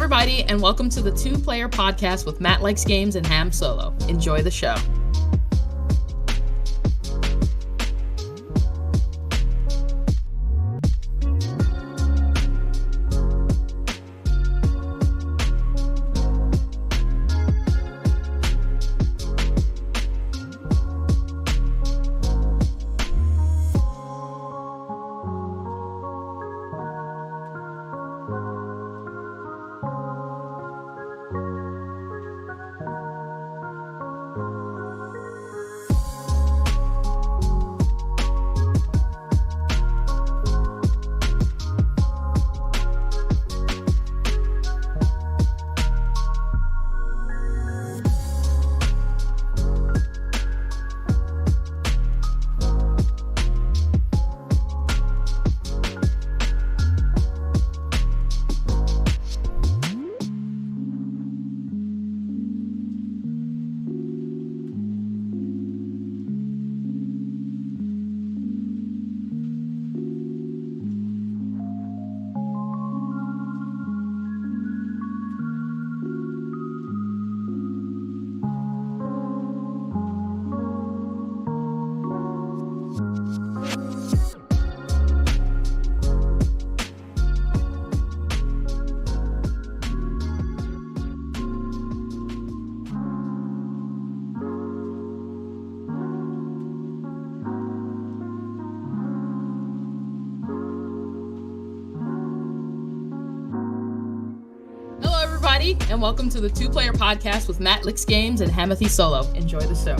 everybody, and welcome to the Two Player Podcast with Matt Likes Games and Ham Solo. Enjoy the show. And welcome to the Two Player Podcast with Matt Likes Games and Hamothy Solo. Enjoy the show.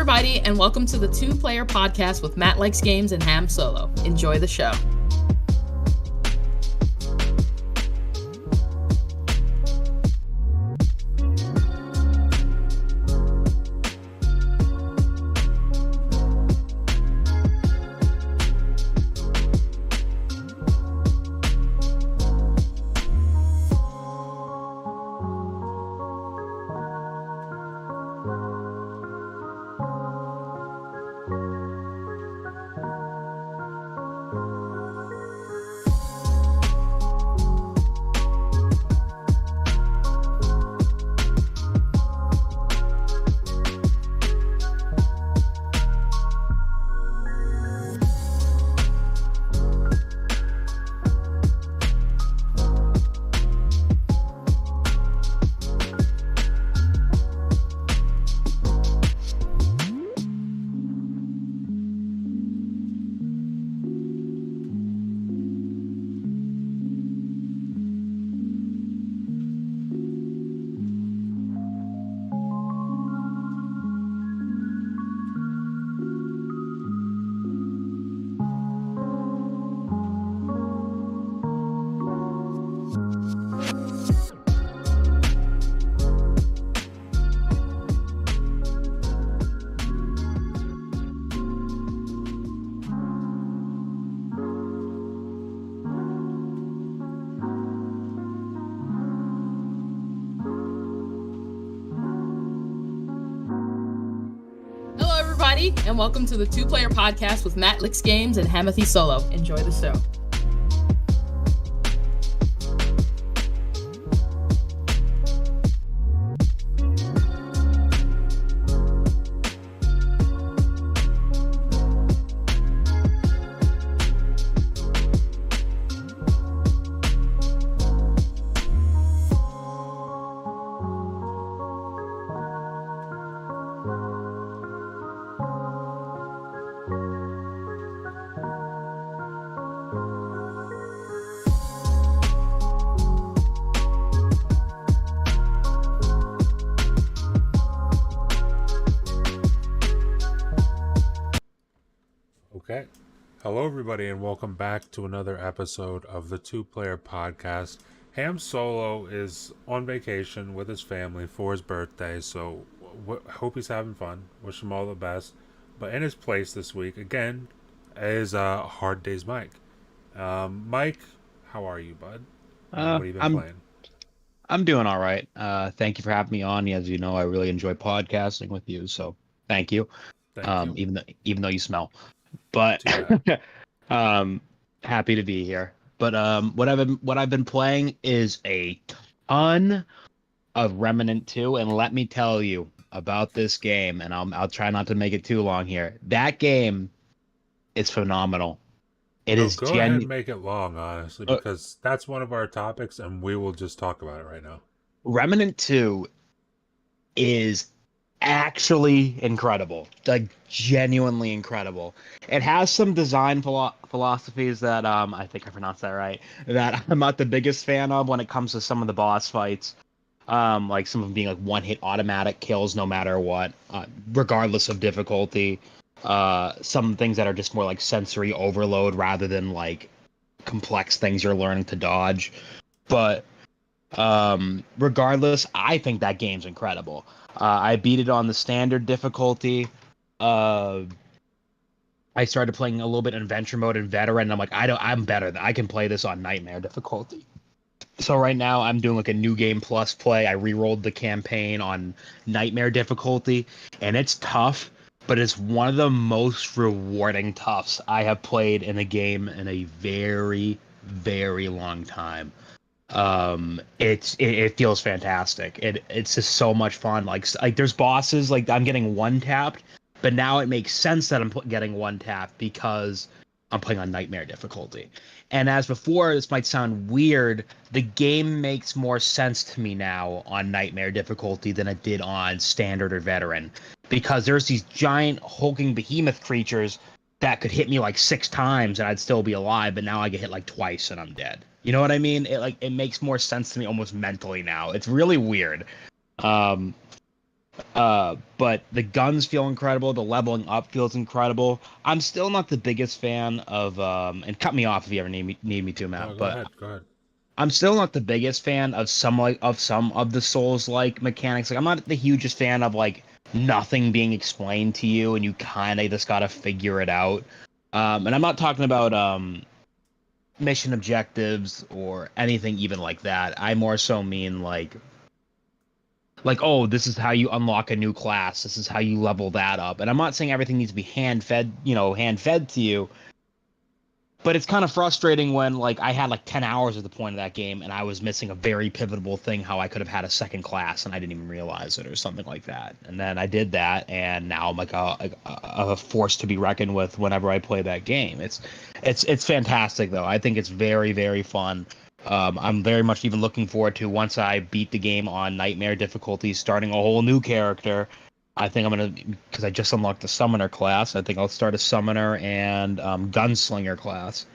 Everybody, and welcome to the Two Player Podcast with Matt Likes Games and Ham Solo. Enjoy the show. Maddie, and welcome to the Two Player Podcast with Matt Licks Games and Hamathy Solo. Enjoy the show. Okay. Hello, everybody, and welcome back to another episode of the Two Player Podcast. Ham Solo is on vacation with his family for his birthday, so hope he's having fun. Wish him all the best. But in his place this week, again, is Hard Days Mike. Mike, how are you, bud? What have you been playing? I'm doing all right. Thank you for having me on. As you know, I really enjoy podcasting with you, so thank you. Thank you. Even though you smell. But happy to be here. But what I've been playing is a ton of Remnant 2, and let me tell you about this game, and I'll try not to make it too long here. That game is phenomenal. Go ahead and make it long, honestly, because that's one of our topics, and we will just talk about it right now. Remnant 2 is actually incredible, like genuinely incredible. It has some design philosophies that I think I pronounced that right, that I'm not the biggest fan of when it comes to some of the boss fights. Like some of them being like one-hit automatic kills no matter what, regardless of difficulty. Some things that are just more like sensory overload rather than like complex things you're learning to dodge. But regardless, I think that game's incredible. I beat it on the standard difficulty. I started playing a little bit in adventure mode and veteran, and I'm like, I'm better. I can play this on nightmare difficulty. So right now I'm doing like a new game plus play. I re-rolled the campaign on nightmare difficulty, and it's tough, but it's one of the most rewarding toughs I have played in a game in a very, very long time. It feels fantastic. It's just so much fun. Like there's bosses like I'm getting one tapped, but now it makes sense that I'm getting one tapped because I'm playing on nightmare difficulty. And as before, this might sound weird, the game makes more sense to me now on nightmare difficulty than it did on standard or veteran, because there's these giant hulking behemoth creatures that could hit me like 6 times and I'd still be alive, but now I get hit like twice and I'm dead. You know what I mean? It makes more sense to me almost mentally now. It's really weird. But the guns feel incredible. The leveling up feels incredible. I'm still not the biggest fan of and cut me off if you ever need me to, Matt. Go ahead. I'm still not the biggest fan of some of the Souls-like mechanics. Like I'm not the hugest fan of like nothing being explained to you and you kind of just gotta figure it out. And I'm not talking about mission objectives or anything even like that. I more so mean like, oh, this is how you unlock a new class. This is how you level that up. And I'm not saying everything needs to be hand-fed to you. But it's kind of frustrating when like I had like 10 hours at the point of that game and I was missing a very pivotal thing, how I could have had a second class and I didn't even realize it or something like that. And then I did that, and now I'm like a force to be reckoned with whenever I play that game. It's fantastic though. I think it's very, very fun. I'm very much even looking forward to, once I beat the game on nightmare difficulty, starting a whole new character. I think I'm going to, because I just unlocked the summoner class, I think I'll start a summoner and gunslinger class.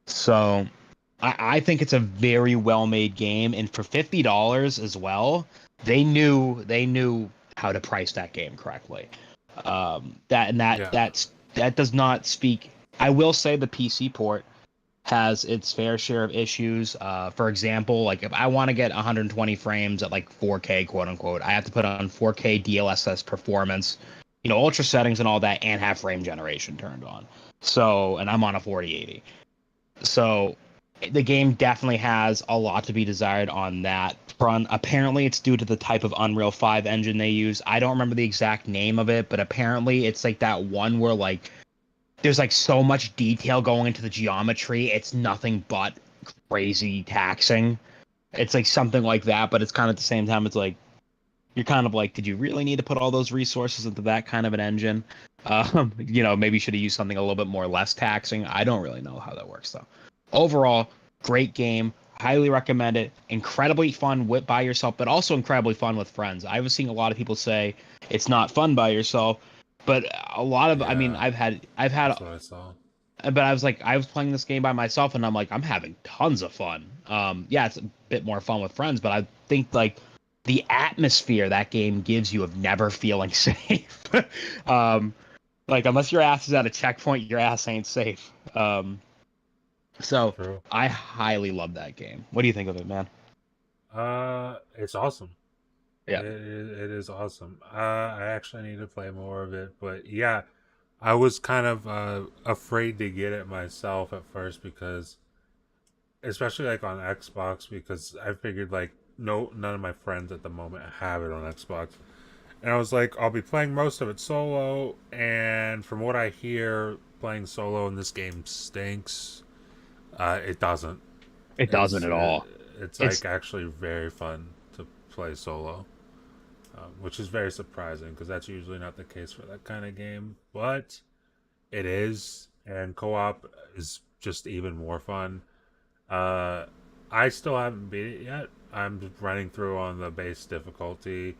So I think it's a very well-made game, and for $50 as well, they knew how to price that game correctly. That does not speak. I will say the PC port has its fair share of issues. For example, like if I want to get 120 frames at like 4K, quote unquote, I have to put on 4K DLSS performance, ultra settings and all that, and have frame generation turned on. So, and I'm on a 4080. So the game definitely has a lot to be desired on that front. Apparently, it's due to the type of Unreal 5 engine they use. I don't remember the exact name of it, but apparently it's like that one where like there's like so much detail going into the geometry. It's nothing but crazy taxing. It's like something like that, but it's kind of at the same time, it's like you're kind of like, did you really need to put all those resources into that kind of an engine? Maybe you should have used something a little bit more less taxing. I don't really know how that works though. Overall, great game. Highly recommend it. Incredibly fun by yourself, but also incredibly fun with friends. I was seeing a lot of people say it's not fun by yourself, but a lot of, I mean, Yeah, I've had, that's what I saw. but I was like, I was playing this game by myself, and I'm like, I'm having tons of fun. Yeah, it's a bit more fun with friends, but I think like the atmosphere that game gives you of never feeling safe. um, like unless your ass is at a checkpoint, your ass ain't safe. So True. I highly love that game. What do you think of it, man? It's awesome. Yeah. It is awesome. I actually need to play more of it, but yeah, I was kind of afraid to get it myself at first because, especially like on Xbox, because I figured like none of my friends at the moment have it on Xbox, and I was like, I'll be playing most of it solo, and from what I hear, playing solo in this game stinks. It doesn't. It doesn't It's at all. it's It's like actually very fun to play solo, which is very surprising because that's usually not the case for that kind of game. But it is, and co-op is just even more fun. Uh, I still haven't beat it yet. I'm just running through on the base difficulty.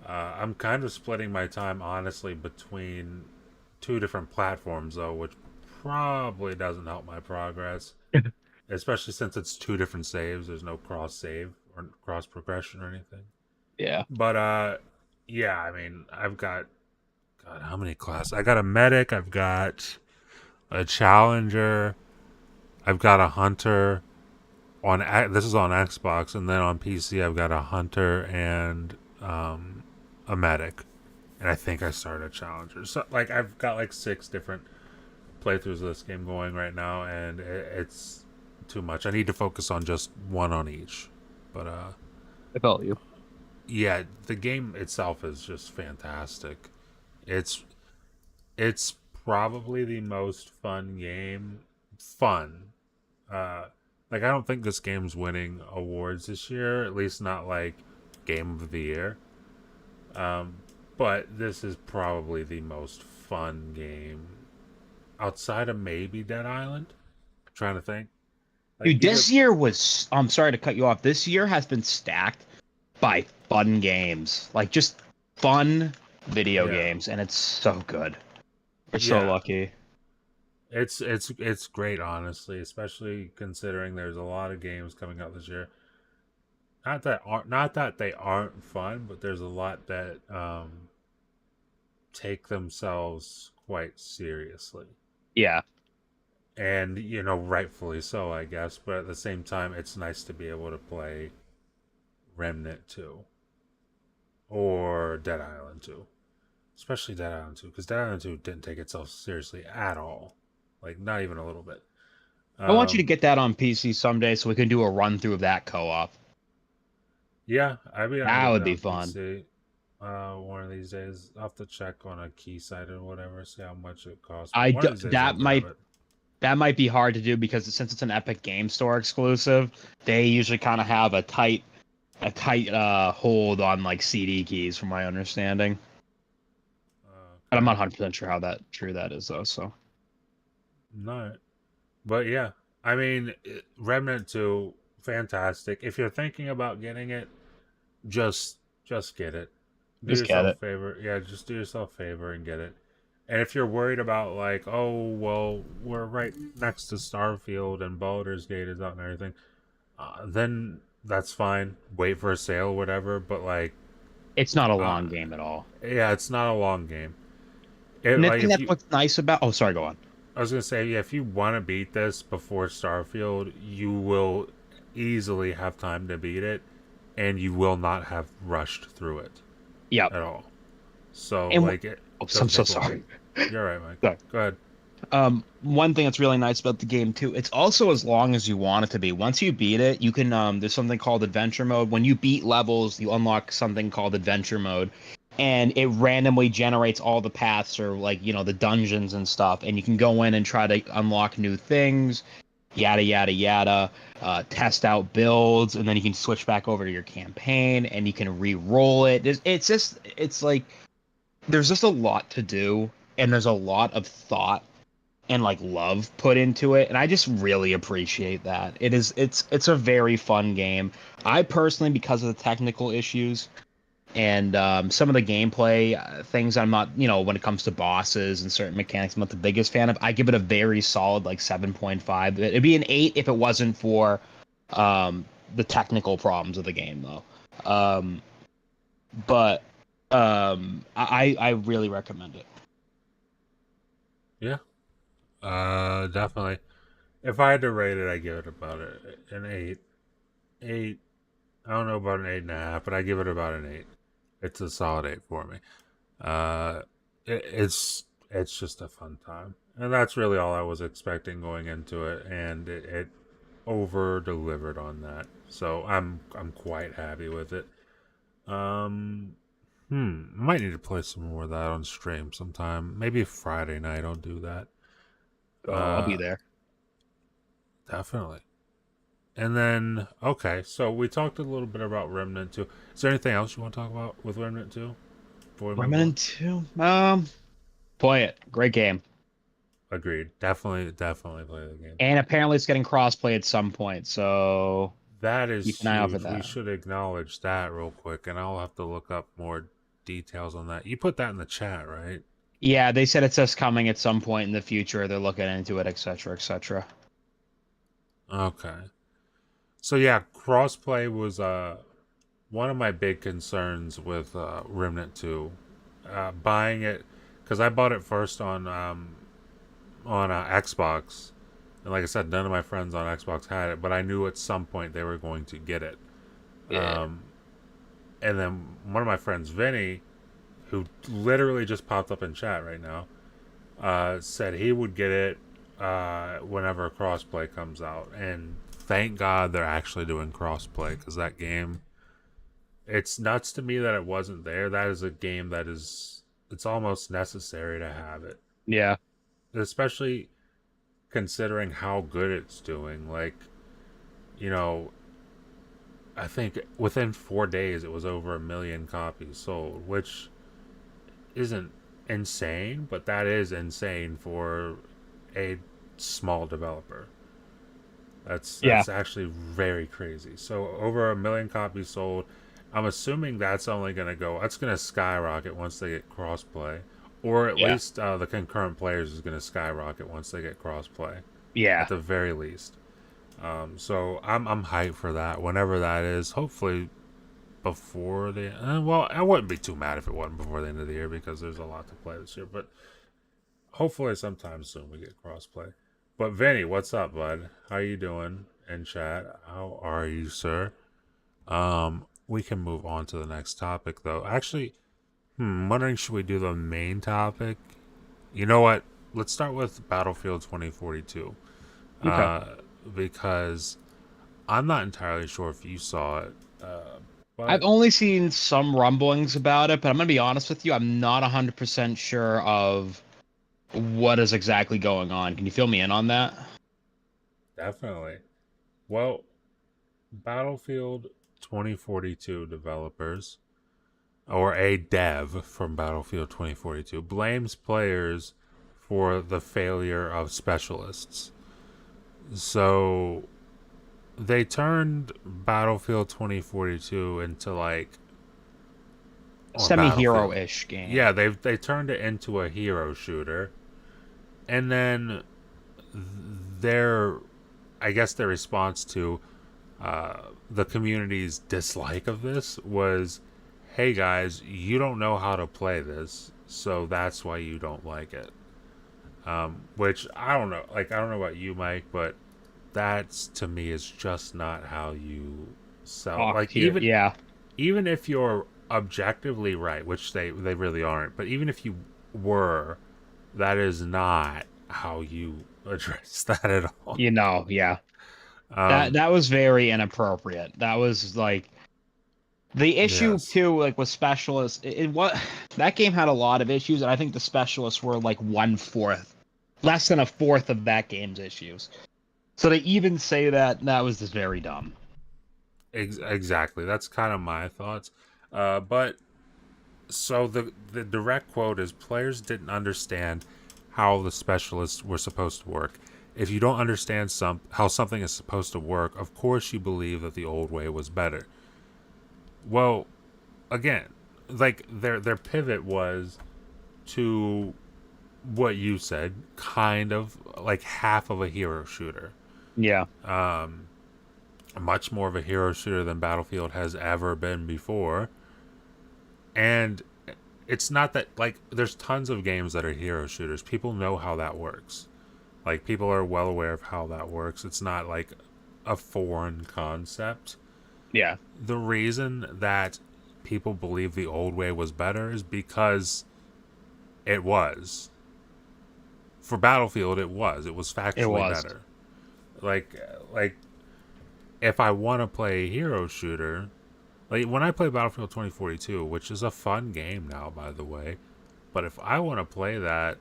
I'm kind of splitting my time honestly between two different platforms though, which probably doesn't help my progress, especially since it's two different saves. There's no cross save or cross progression or anything. yeah. But yeah, I mean, I've got God, how many classes? I got a medic. I've got a challenger. I've got a hunter. This is on Xbox, and then on PC, I've got a hunter and a medic. And I think I started a challenger. So like, I've got like 6 different playthroughs of this game going right now, and it's too much. I need to focus on just one on each. But I felt you. yeah, the game itself is just fantastic. It's it's probably the most fun game. Fun. Uh, like I don't think this game's winning awards this year. At least not like Game of the Year. Um, but this is probably the most fun game outside of maybe Dead Island. I'm trying to think. Like Dude, either this year was, I'm sorry to cut you off. This year has been stacked by fun games. Like just fun video yeah, games, and it's so good. We're so yeah. lucky. It's great, honestly, especially considering there's a lot of games coming out this year. Not that they aren't fun, but there's a lot that take themselves quite seriously. Yeah. And rightfully so, I guess, but at the same time it's nice to be able to play Remnant 2 or Dead Island 2, especially Dead Island 2, because Dead Island 2 didn't take itself seriously at all, like not even a little bit. I want you to um get that on PC someday so we can do a run through of that co-op. yeah, I'd be down to That get would that be on fun. PC one of these days. I'll have to check on a key site or whatever, see how much it costs, but I one do, of these days I'll grab it. that might be hard to do because since it's an Epic Game Store exclusive, they usually kind of have a tight hold on like CD keys from my understanding. But I'm not Okay. 100% sure how that true that is though, so No. But yeah, I mean, Remnant 2, fantastic. If you're thinking about getting it, just get it. Do just get yourself a it. favor. Yeah, just do yourself a favor and get it. And if you're worried about like, oh well, we're right next to Starfield and Baldur's Gate is out and everything, then that's fine. Wait for a sale, whatever. But like, It's not a uh, long game at all. yeah, it's not a long game. It And the like thing if that's you what's nice about, oh, sorry, go on. I was gonna say, yeah, if you want to beat this before Starfield, you will easily have time to beat it, and you will not have rushed through it Yep. at all. So, And like, oh, it'll I'm so take long. sorry. You're right, Mike. Sorry. Go ahead. One thing that's really nice about the game too, it's also as long as you want it to be. Once you beat it, you can there's something called adventure mode. When you beat levels, you unlock something called adventure mode, and it randomly generates all the paths or like, the dungeons and stuff, and you can go in and try to unlock new things, yada yada yada, test out builds, and then you can switch back over to your campaign and you can re-roll it. It's like there's just a lot to do, and there's a lot of thought and like love put into it, and I just really appreciate that. It's a very fun game. I personally, because of the technical issues and some of the gameplay things, I'm not, when it comes to bosses and certain mechanics, I'm not the biggest fan of. I give it a very solid like 7.5. It'd be an 8 if it wasn't for the technical problems of the game though. But I really recommend it. Yeah, definitely. If I had to rate it, I give it about an 8. 8. I don't know about an 8.5, but I give it about an 8. It's a solid 8 for me. Uh, it's just a fun time, and that's really all I was expecting going into it, and it over delivered on that. So I'm quite happy with it. Um, might need to play some more of that on stream sometime. Maybe Friday night I'll do that. Oh, I'll be Uh, there. definitely. And then, okay, so we talked a little bit about Remnant 2. Is there anything else you want to talk about with Remnant 2 before we move on? Remnant 2. Play it. Great game. Agreed. Definitely play the game. And apparently it's getting crossplay at some point, so That keep is an eye out for huge. We that. should acknowledge that real quick, and I'll have to look up more details on that. You put that in the chat, right? Yeah, they said it's just coming at some point in the future. They're looking into it, etc., etc. Okay. So yeah, crossplay was one of my big concerns with Remnant 2. Buying it, because I bought it first on Xbox, and like I said, none of my friends on Xbox had it, but I knew at some point they were going to get it. Yeah. And then one of my friends, Vinny, who literally just popped up in chat right now, said he would get it whenever crossplay comes out, and thank God they're actually doing crossplay, because that game, it's nuts to me that it wasn't there. That is a game that is, it's almost necessary to have it, Yeah. especially considering how good it's doing. Like, you know, I think within 4 days it was over 1 million copies sold, which isn't insane, but that is insane for a small developer. Yeah. That's actually very crazy. So over 1 million copies sold. I'm assuming that's only going to go. That's going to skyrocket once they get crossplay, or at Yeah. least the concurrent players is going to skyrocket once they get crossplay, at Yeah. the very least. So I'm hyped for that. Whenever that is, hopefully before the. Well, I wouldn't be too mad if it wasn't before the end of the year, because there's a lot to play this year. But hopefully sometime soon we get crossplay. But Vinny, what's up, bud? How you doing in chat? How are you, sir? We can move on to the next topic, though. Actually, I'm wondering, should we do the main topic? You know what? Let's start with Battlefield 2042. Okay. Uh, because I'm not entirely sure if you saw it, I've but only seen some rumblings about it, but I'm gonna be honest with you, I'm not 100% sure of what is exactly going on. Can you fill me in on that? definitely. Well, Battlefield 2042 developers, or a dev from Battlefield 2042, blames players for the failure of specialists. So they turned Battlefield 2042 into like, or Battlefield. Semi-hero-ish game. Yeah, they turned it into a hero shooter. And then their, I guess their response to the community's dislike of this was, "Hey guys, you don't know how to play this, so that's why you don't like it." Which I don't know. Like, I don't know about you, Mike, but that's, to me, is just not how you sell. Talk Like, to you. Yeah. even if you're objectively right, which they really aren't, but even if you were, that is not how you address that at all. Yeah. That Um, that was very inappropriate. That was like the issue yes, too, like with specialists. What that game had a lot of issues, and I think the specialists were like 1/4, less than a fourth of that game's issues. So to even say that was just very dumb. exactly. That's kind of my thoughts. But so the direct quote is players didn't understand how the specialists were supposed to work. If you don't understand how something is supposed to work, of course you believe that the old way was better. Well, again, like their pivot was to what you said, kind of like half of a hero shooter. Yeah. Much more of a hero shooter than Battlefield has ever been before. And it's not that, like, there's tons of games that are hero shooters. People know how that works. Like, people are well aware of how that works. It's not like a foreign concept. Yeah. The reason that people believe the old way was better is because it was. For Battlefield, it was. It was It factually was. better. Like if I want to play a hero shooter, like when I play Battlefield 2042, which is a fun game now, by the way, but if I want to play that,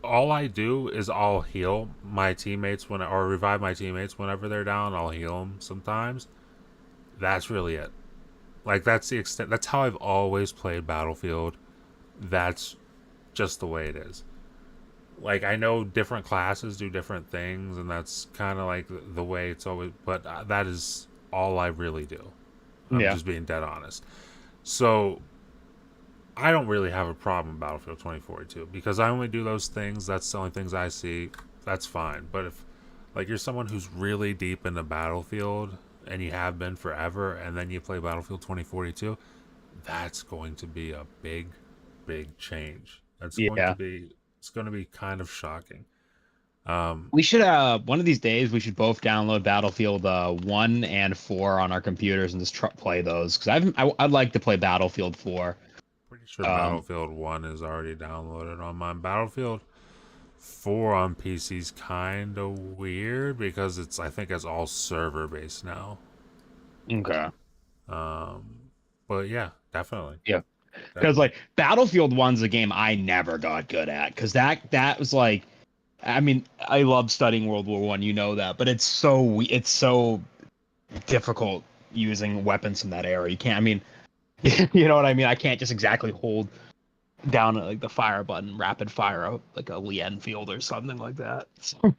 all I do is I'll heal my teammates or revive my teammates whenever they're down. I'll heal them sometimes. That's really it. Like that's the extent. That's how I've always played Battlefield. That's just the way it is. Like I know different classes do different things, and that's kind of like the way it's always. But that is all I really do. I'm Yeah. just being dead honest. So I don't really have a problem with Battlefield 2042 because I only do those things. That's the only things I see. That's fine. But if like you're someone who's really deep into Battlefield and you have been forever, and then you play Battlefield 2042, that's going to be a big change. That's going to Yeah. be it's going to be kind of shocking. We should one of these days we should both download Battlefield 1 and 4 on our computers and just play those because I'd like to play Battlefield 4. Pretty sure Um, Battlefield 1 is already downloaded on mine. Battlefield 4 on PC's kind of weird because I think it's all server based now. okay. But yeah, definitely. Yeah. Because Definitely. like Battlefield 1's a game I never got good at because that was like, I mean, I love studying World War One, you know that, but it's so difficult using weapons from that era. You can't. I mean, you know what I mean. I can't just exactly hold down like the fire button, rapid fire like a Lee Enfield or something like that. So,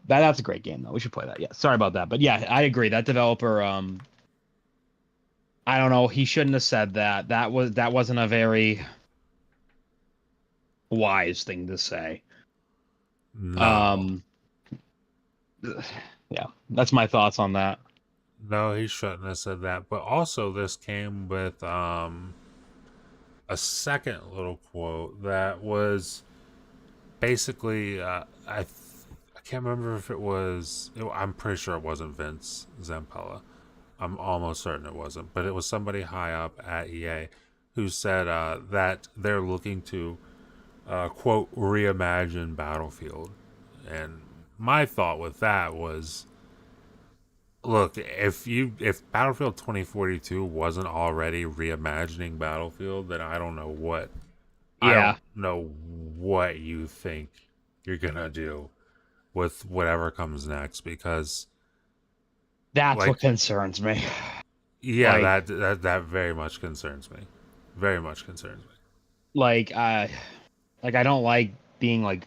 that's a great game though. We should play that. Yeah, sorry about that, but yeah, I agree. That developer, I don't know. He shouldn't have said that. That wasn't a very wise thing to say. No. Um, yeah, that's my thoughts on that. No, he shouldn't have said that. But also this came with a second little quote that was basically I can't remember if I'm pretty sure it wasn't Vince Zampella. I'm almost certain it wasn't, but it was somebody high up at EA who said that they're looking to quote reimagine Battlefield. And my thought with that was, look, if Battlefield 2042 wasn't already reimagining Battlefield, then I Yeah, don't know what you think you're gonna do with whatever comes next because that's like what concerns me. yeah, Like, that very much concerns me. Very much concerns me. like, I don't like being like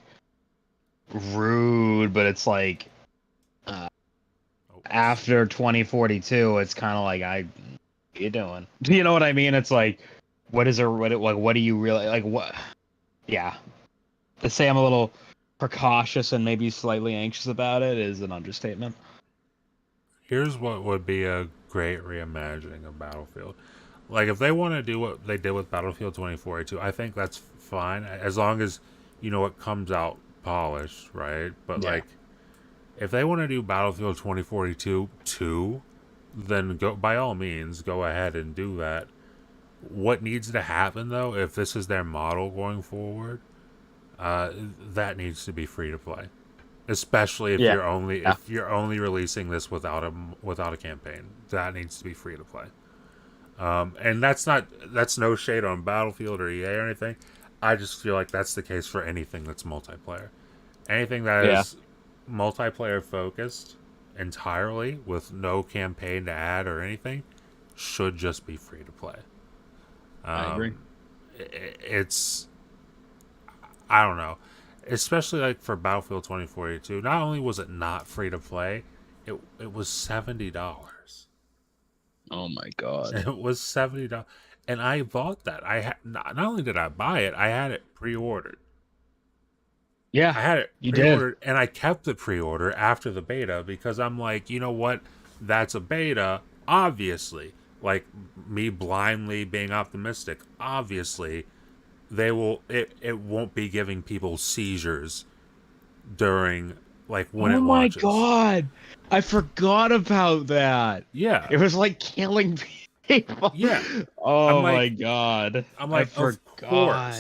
rude, but it's like uh, Oh, after 2042, it's kind of like what you doing? You know what I mean? It's like, what do you really like? What? Yeah, to say I'm a little precautious and maybe slightly anxious about it is an understatement. here's what would be a great reimagining of Battlefield. Like if they want to do what they did with Battlefield 2042, I think that's fine as long as it comes out polished, right? But Yeah. like if they want to do Battlefield 2042 2, then go by all means go ahead and do that. What needs to happen though, if this is their model going forward, that needs to be free to play, especially if Yeah. you're only releasing this without a campaign. That needs to be free to play. And that's no shade on Battlefield or EA or anything. I just feel like that's the case for anything that's multiplayer. Anything that Yeah. is multiplayer focused entirely with no campaign to add or anything should just be free to play. I agree. It's I don't know, especially like for Battlefield 2042. Not only was it not free to play, it was $70. Oh my god. It was $70, and I bought that. I had not only did I buy it, I had it pre-ordered. Yeah, I had it you did. pre-ordered, and I kept the pre-order after the beta because I'm like, you know what? That's a beta, obviously. Like me blindly being optimistic, obviously it won't be giving people seizures during like when Oh it my launches. god. I forgot about that. Yeah. It was like killing people. Yeah. I'm Oh my like god. I'm I like forgot.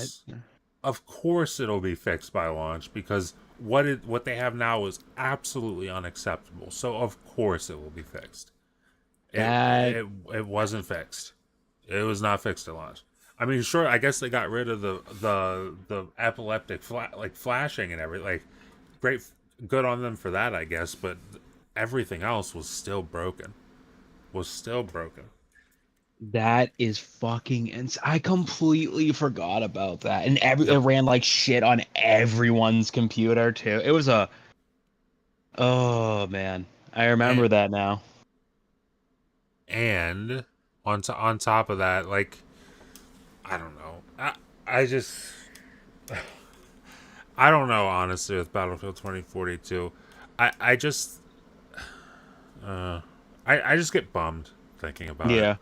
of course it'll be fixed by launch because what they have now is absolutely unacceptable. So of course it will be fixed. That It wasn't fixed. It was not fixed at launch. I mean, sure, I guess they got rid of the epileptic flashing and everything. Like, great, good on them for that, I guess. But everything else was still broken. Was still broken. that is fucking I completely forgot about that. And it Yep. ran like shit on everyone's computer too. It was a oh man. I And, remember that now. and on top of that, like, I don't know. I just I don't know, honestly, with Battlefield 2042. I just I just get bummed thinking about it Yeah.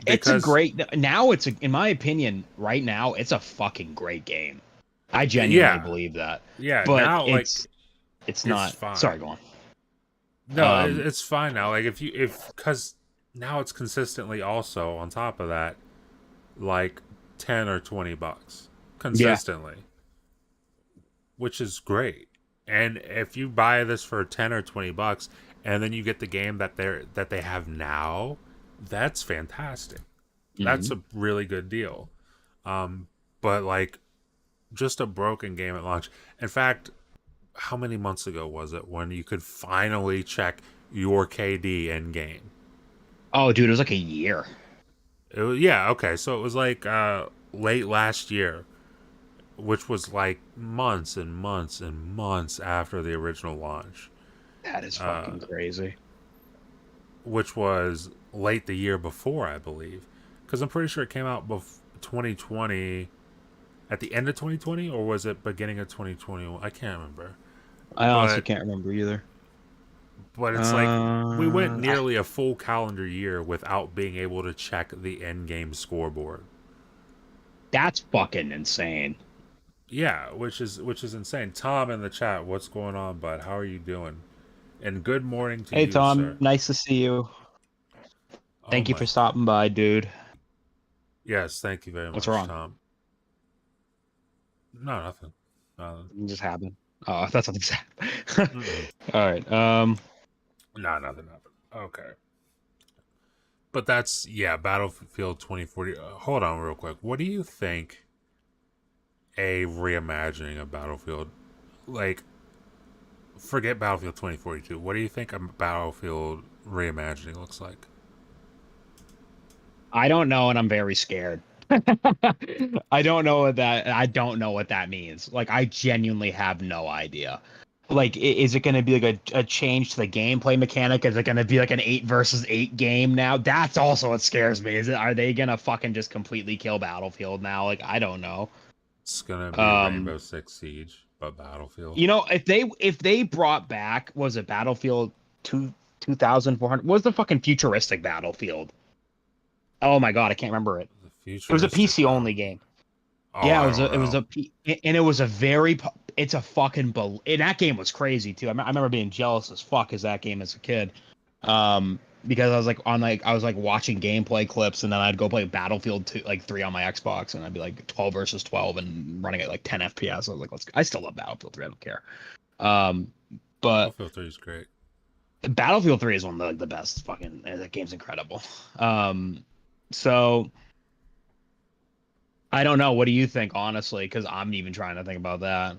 It's a because great now it's a, in my opinion, right now, it's a fucking great game. I genuinely yeah, believe that. yeah, But now like it's it's not sorry, fine. go on. No, Um it's fine now. Like if because now it's consistently also on top of that like $10 or $20 yeah. consistently, which is great. And if you buy this for $10 or $20 and then you get the game that they have now, that's fantastic. That's Mhm. a really good deal. But like just a broken game at launch. In fact, how many months ago was it when you could finally check your KD in game? Oh dude, it was like a year. It was, yeah, okay. So it was like late last year, which was like months and months and months after the original launch, That is uh, fucking crazy. which was late the year before, I believe. Because I'm pretty sure it came out 2020, at the end of 2020, or was it beginning of 2021? I can't remember. I honestly But can't remember either. it's like we went I, nearly a full calendar year without being able to check the end game scoreboard. that's fucking insane. Yeah, which is insane. Tom in the chat, what's going on, bud? How are you doing? And good morning to Hey you, sir. Tom, nice to see you. Oh Thank you my. for stopping by, dude. Yes, thank you very What's much, wrong? Tom. No, nothing. Nothing. It just happened. Oh, that's something sad. Mm-mm. All right. No, nothing happened. Okay. But that's, yeah, Battlefield 2040. Hold on real quick. What do you think a reimagining of Battlefield, like, forget Battlefield 2042. What do you think a Battlefield reimagining looks like? I don't know, and I'm very scared. I don't know what that. I don't know what that means. Like, I genuinely have no idea. Like, is it going to be like a change to the gameplay mechanic? Is it going to be like an 8 versus 8 game now? That's also what scares me. Is it? Are they going to fucking just completely kill Battlefield now? Like, I don't know. It's gonna be Um, Rainbow Six Siege, but Battlefield. you know, if they brought back was it Battlefield 2400? What was the fucking futuristic Battlefield? Oh my god, I can't remember it. The It was a futuristic PC only Battlefield. game. Oh, Yeah, I don't know. And it was a very, it's a fucking, and that game was crazy too. I remember being jealous as fuck as that game as a kid. because I was like watching gameplay clips, and then I'd go play Battlefield 2, like 3 on my Xbox, and I'd be like 12 versus 12 and running at like 10 FPS. I was like, I still love Battlefield 3. I don't care. But Battlefield 3 is great. Battlefield 3 is one of the best fucking. That game's incredible. So I don't know. What do you think, honestly? Because I'm even trying to think about that.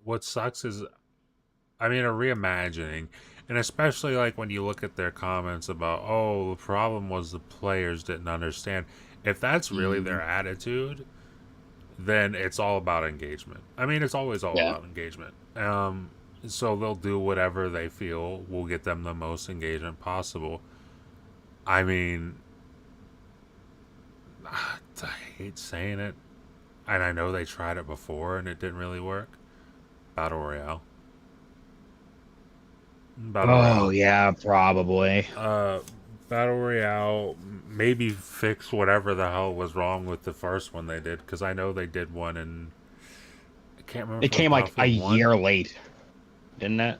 What sucks is, I mean, a reimagining, and especially like when you look at their comments about, oh, the problem was the players didn't understand. If that's really their attitude, then it's all about engagement. I mean, it's always all Yeah. about engagement. So they'll do whatever they feel will get them the most engagement possible. I mean, I hate saying it, and I know they tried it before and it didn't really work. Battle Royale. Battle Oh Royale. yeah, probably. Uh, Battle Royale maybe fix whatever the hell was wrong with the first one they did, because I know they did one and I can't remember It if it was came like a Battlefield 1. year late, didn't it?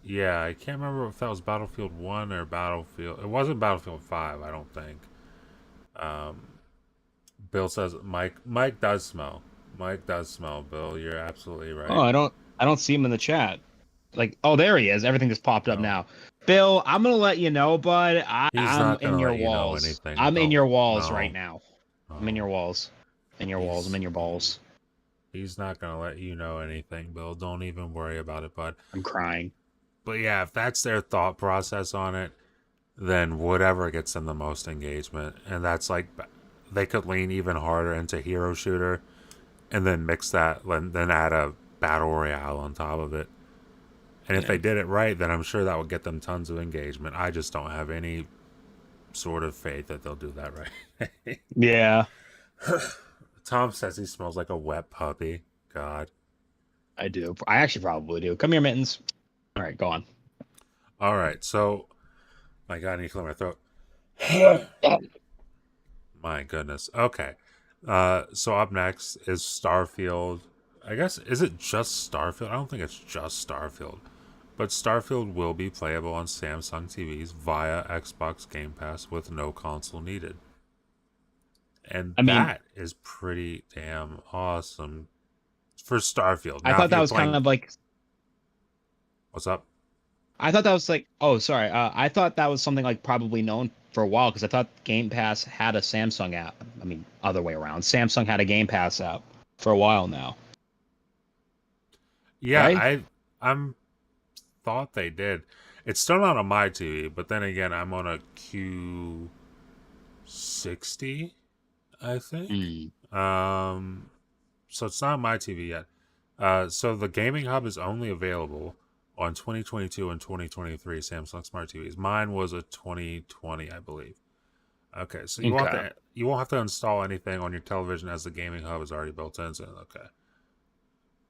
Yeah, I can't remember if that was Battlefield 1 or Battlefield. It wasn't Battlefield 5, I don't think. Um, Bill says Mike does smell. Mike does smell, Bill. You're absolutely Oh, right. I don't see him in the chat. Like, oh, there he is. Everything just popped up No. now. Bill, I'm gonna let you know, bud. He's I'm not in gonna your let you know walls. anything. I'm in Don't your walls right no. now. I'm in No. your walls. In your walls. I'm in your balls. He's not gonna let you know anything, Bill. Don't even worry about it, bud. I'm crying. But yeah, if that's their thought process on it, then whatever gets them the most engagement, and that's like they could lean even harder into hero shooter, and then mix that, then add a battle royale on top of it. And if Yeah. they did it right, then I'm sure that would get them tons of engagement. I just don't have any sort of faith that they'll do that right. Yeah, Tom says he smells like a wet puppy. God. I do. I actually probably do. Come here, Mittens. All right, go on. All right, so my God, I need to clear my throat. My goodness. Okay. So up next is Starfield. I guess, is it just Starfield? I don't think it's just Starfield. But Starfield will be playable on Samsung TVs via Xbox Game Pass with no console needed. And I mean, that is pretty damn awesome for Starfield. I Now, if thought that you're was kind playing. of like. What's up? I thought that was like. Oh, sorry. I thought that was something like probably known for a while because I thought Game Pass had a Samsung app. I mean, other way around. Samsung had a Game Pass app for a while now, Yeah, right? I'm thought they did. It's still not on my TV, but then again, I'm on a Q60, I think. Mm. So it's not on my TV yet. So the gaming hub is only available on 2022 and 2023 Samsung Smart TVs. Mine was a 2020, I believe. Okay, so Okay. you won't have to install anything on your television as the gaming hub is already built in. So okay.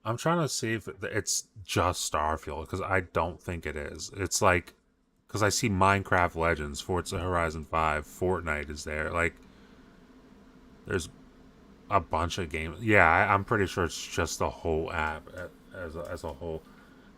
I'm trying to see if it's just Starfield, because I don't think it is. It's like, because I see Minecraft Legends, Forza Horizon 5, Fortnite is there. Like, there's a bunch of games. Yeah, I'm pretty sure it's just the whole app as a whole.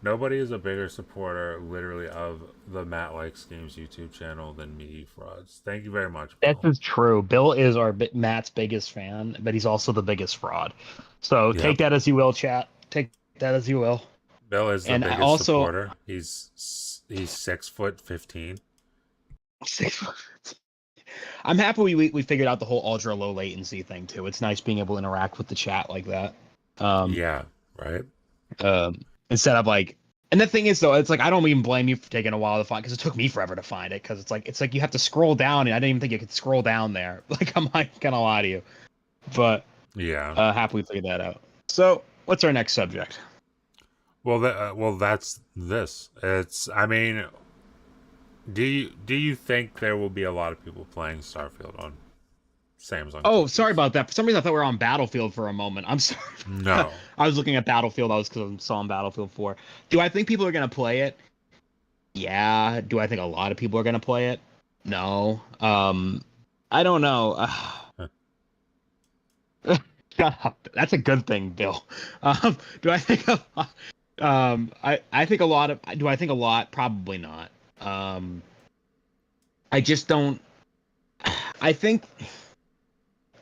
Nobody is a bigger supporter, literally, of the Matt Likes Games YouTube channel than me, Frauds. Thank you very much, This Bill. is true. Bill is Matt's biggest fan, but he's also the biggest fraud. So take Yep. that as you will, chat. Take that as you will. Bill is the And I biggest also supporter. He's 6'15". 6 I'm happy we figured out the whole ultra low latency thing too. It's nice being able to interact with the chat like that. Um, Yeah, right? Instead of like, and the thing is though, it's like I don't even blame you for taking a while to find because it took me forever to find it because it's like you have to scroll down and I didn't even think you could scroll down there. Like I'm not gonna lie to you, but Yeah. happy we figured that out. So what's our next subject? Well, that's this. It's. I mean, do you think there will be a lot of people playing Starfield on Samsung Oh, sorry TVs? about that. For some reason, I thought we were on Battlefield for a moment. I'm sorry. No. I was looking at Battlefield. I was because I saw on Battlefield 4. Do I think people are gonna play it? Yeah. Do I think a lot of people are gonna play it? No. I don't know. Shut up. That's a good thing, Bill. Do I think a lot? I think a lot of do I think a lot? Probably not. I just don't. I think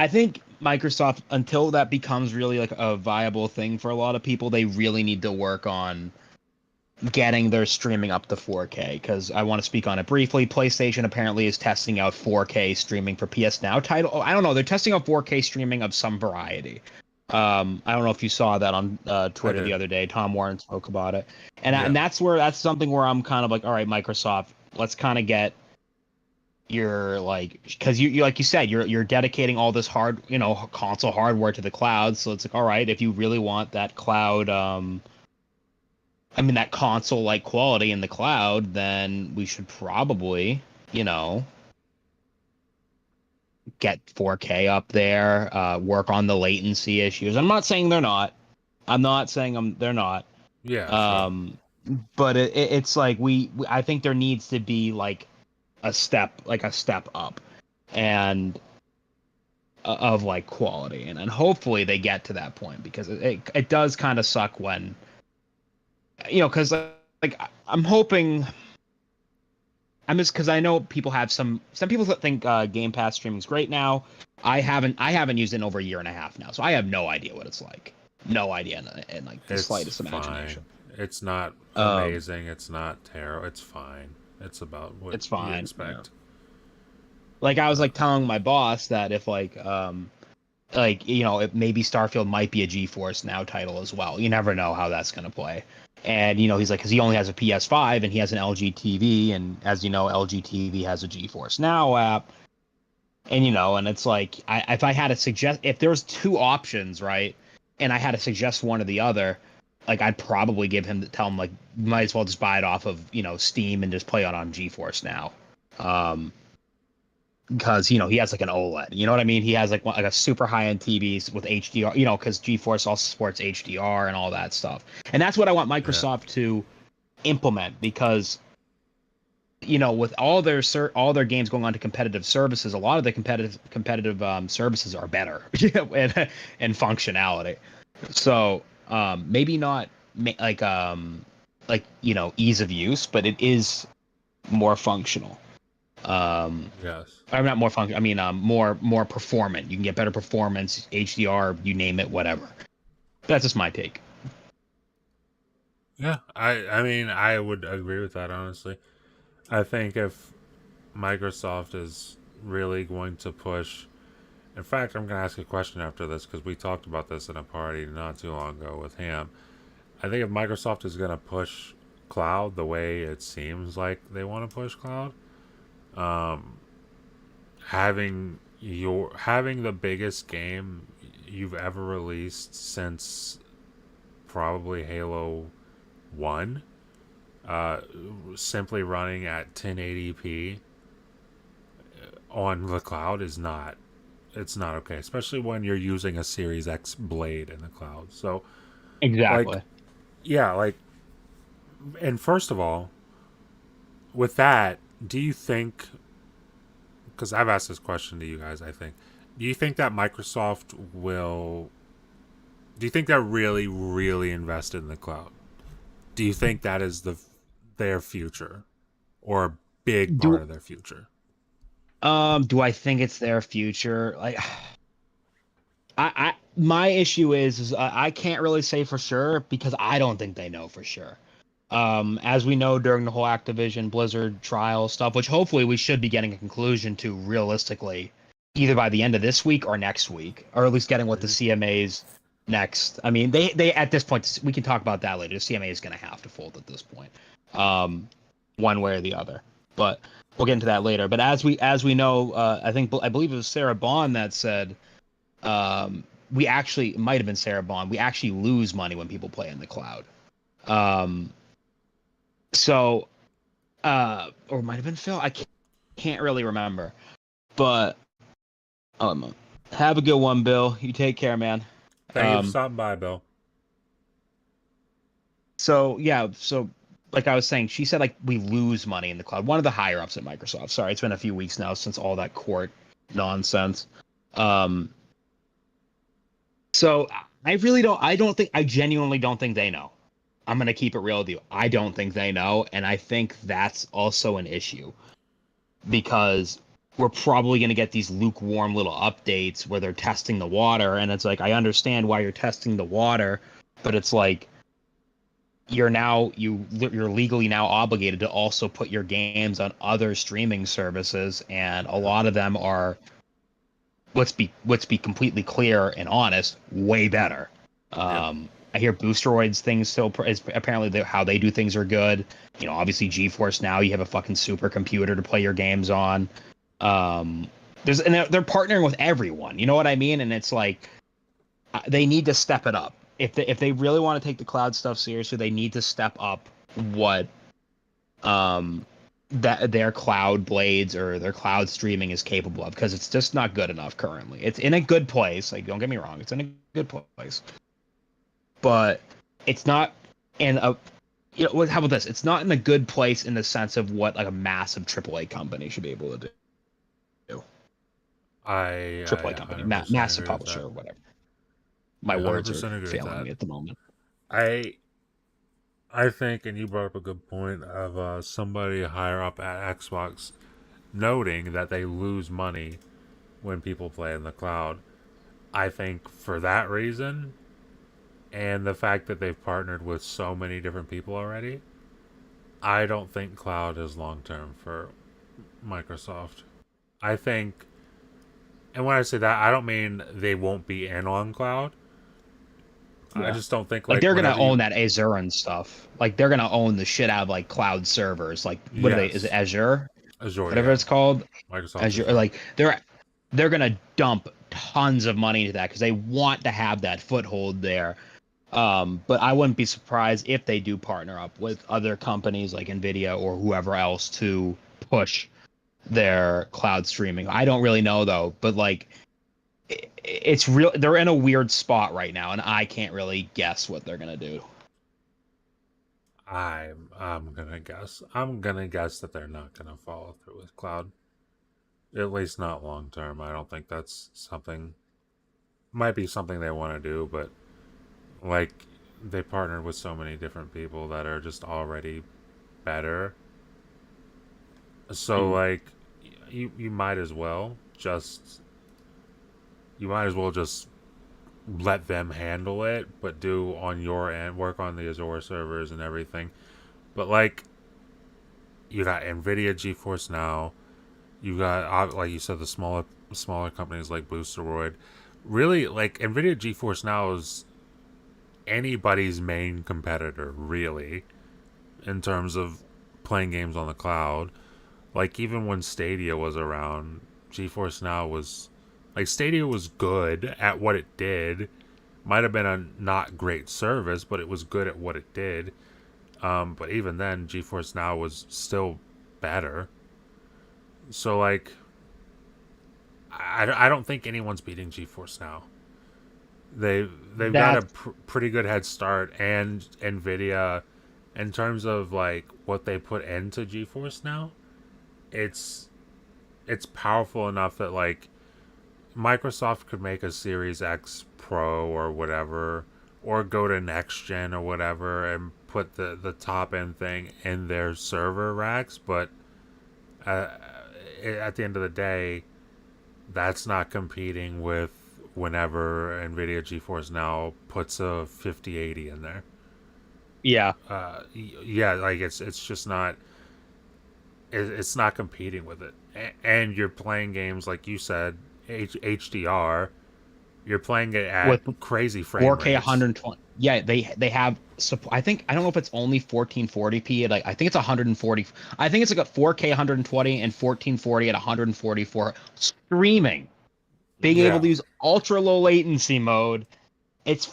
I think Microsoft, until that becomes really like a viable thing for a lot of people, they really need to work on getting their streaming up to 4K. Because I want to speak on it briefly. PlayStation apparently is testing out 4K streaming for PS Now title. Oh, I don't know. They're testing out 4K streaming of some variety. I don't know if you saw that on Twitter the other day. Tom Warren spoke about it, and that's something where I'm kind of like, all right, Microsoft, let's kind of get your like, because you like you said, you're dedicating all this console hardware to the cloud, so it's like, all right, if you really want that cloud, that console like quality in the cloud, then we should probably, get 4K up there, work on the latency issues. I'm not saying they're not. I'm not saying they're not. Yeah. But it's like I think there needs to be like a step up, and of like quality, and hopefully they get to that point, because it does kind of suck when, because like I'm hoping. I'm just, because I know people have some people that think Game Pass streaming is great now. I haven't used it in over a year and a half now, so I have no idea what it's like. No idea, in like the slightest imagination. It's not amazing. It's not terrible. It's fine. It's about what it's fine, you expect. Yeah. Like I was like telling my boss that if maybe Starfield might be a GeForce Now title as well. You never know how that's gonna play. And he's like, because he only has a PS5 and he has an LG TV, and as you know, LG TV has a GeForce Now app. And and it's like, if I had to suggest, if there's two options, right, and I had to suggest one or the other, like I'd probably tell him like, might as well just buy it off of Steam and just play it on GeForce Now. Because he has like an OLED, you know what I mean? He has like a super high-end TV with HDR, because GeForce also supports HDR and all that stuff. And that's what I want Microsoft to implement, because with all their games going on to competitive services, a lot of the competitive services are better and functionality. So maybe not ease of use, but it is more functional. Yes. I'm not more function. I mean, more performant. You can get better performance, HDR, you name it, whatever. That's just my take. Yeah, I mean, I would agree with that, honestly. I think if Microsoft is really going to push, in fact, I'm going to ask a question after this, because we talked about this in a party not too long ago with Ham. I think if Microsoft is going to push cloud the way it seems like they want to push cloud, having the biggest game you've ever released since probably Halo 1, simply running at 1080p on the cloud it's not okay, especially when you're using a Series X blade in the cloud. So exactly, and first of all, with that, do you think, because I've asked this question to you guys, do you think that Microsoft do you think they're really, really invested in the cloud? Do you think that is their future, or a big part of their future? Do I think it's their future? Like, my issue is I can't really say for sure, because I don't think they know for sure. As we know, during the whole Activision Blizzard trial stuff, which hopefully we should be getting a conclusion to realistically, either by the end of this week or next week, or at least getting what the CMA's next. I mean, they at this point, we can talk about that later. The CMA is going to have to fold at this point, one way or the other. But we'll get into that later. But as we know, I believe it was Sarah Bond that said, it might have been Sarah Bond. We actually lose money when people play in the cloud. So, or it might have been Phil. I can't really remember. But have a good one, Bill. You take care, man. Thank you for stopping by, Bill. So like I was saying, she said like we lose money in the cloud. One of the higher ups at Microsoft. Sorry, it's been a few weeks now since all that court nonsense. So I genuinely don't think they know. I'm gonna keep it real with you. I don't think they know, and I think that's also an issue because we're probably gonna get these lukewarm little updates where they're testing the water, and it's like I understand why you're testing the water, but it's like you're legally now obligated to also put your games on other streaming services, and a lot of them are, let's be completely clear and honest, way better. Yep. I hear Boosteroids things still is apparently how they do things are good. You know, obviously GeForce Now, you have a fucking supercomputer to play your games on. And they're partnering with everyone. You know what I mean? And it's like they need to step it up. If they really want to take the cloud stuff seriously, they need to step up what that their cloud blades or their cloud streaming is capable of, because it's just not good enough currently. It's in a good place, like don't get me wrong, it's in a good place, but it's not in a, how about this? It's not in a good place in the sense of what like a massive AAA company should be able to do. AAA company, 100% massive agree with publisher, that. or whatever. My I words are 100% agree with failing that. me at the moment. I think, and you brought up a good point of somebody higher up at Xbox noting that they lose money when people play in the cloud. I think for that reason, and the fact that they've partnered with so many different people already, I don't think cloud is long term for Microsoft. I think, and when I say that, I don't mean they won't be in on cloud. I Yeah. just don't think Like like they're gonna whenever own you, that Azure and stuff. Like they're gonna own the shit out of like cloud servers. Like what are they? Is it yes, Azure? Azure, Whatever yeah, it's called. Microsoft Azure. Azure. Like they're gonna dump tons of money into that because they want to have that foothold there. But I wouldn't be surprised if they do partner up with other companies like Nvidia or whoever else to push their cloud streaming. I don't really know though, but like it's real. They're in a weird spot right now, and I can't really guess what they're gonna do. I'm gonna guess that they're not gonna follow through with cloud. At least not long term. I don't think that's something. Might be something they want to do, but like they partnered with so many different people that are just already better. So Mm. like you might as well just let them handle it, but do on your end, work on the Azure servers and everything. But like you got Nvidia GeForce Now, you got like you said the smaller companies like Boosteroid. Really, like Nvidia GeForce Now is anybody's main competitor, really, in terms of playing games on the cloud. Like even when Stadia was around, GeForce Now was like Stadia was good at what it did. Might have been a not great service, but it was good at what it did. But even then, GeForce Now was still better. So like, I don't think anyone's beating GeForce Now. They've got a That pretty good head start, and Nvidia, in terms of like what they put into GeForce Now, it's it's powerful enough that like Microsoft could make a Series X Pro or whatever, or go to next gen or whatever, and put the top end thing in their server racks. But uh, at the end of the day, that's not competing with whenever Nvidia GeForce Now puts a 5080 in there. yeah. Yeah, like it's just not it's not competing with it. And you're playing games like you said, HDR. You're playing it at With crazy frame 4K rates. 120. Yeah, they have I think I don't know if it's only 1440p. Like I think it's 140. I think it's like a 4K 120 and 1440 at 144 streaming. Being able Yeah, to use ultra low latency mode. It's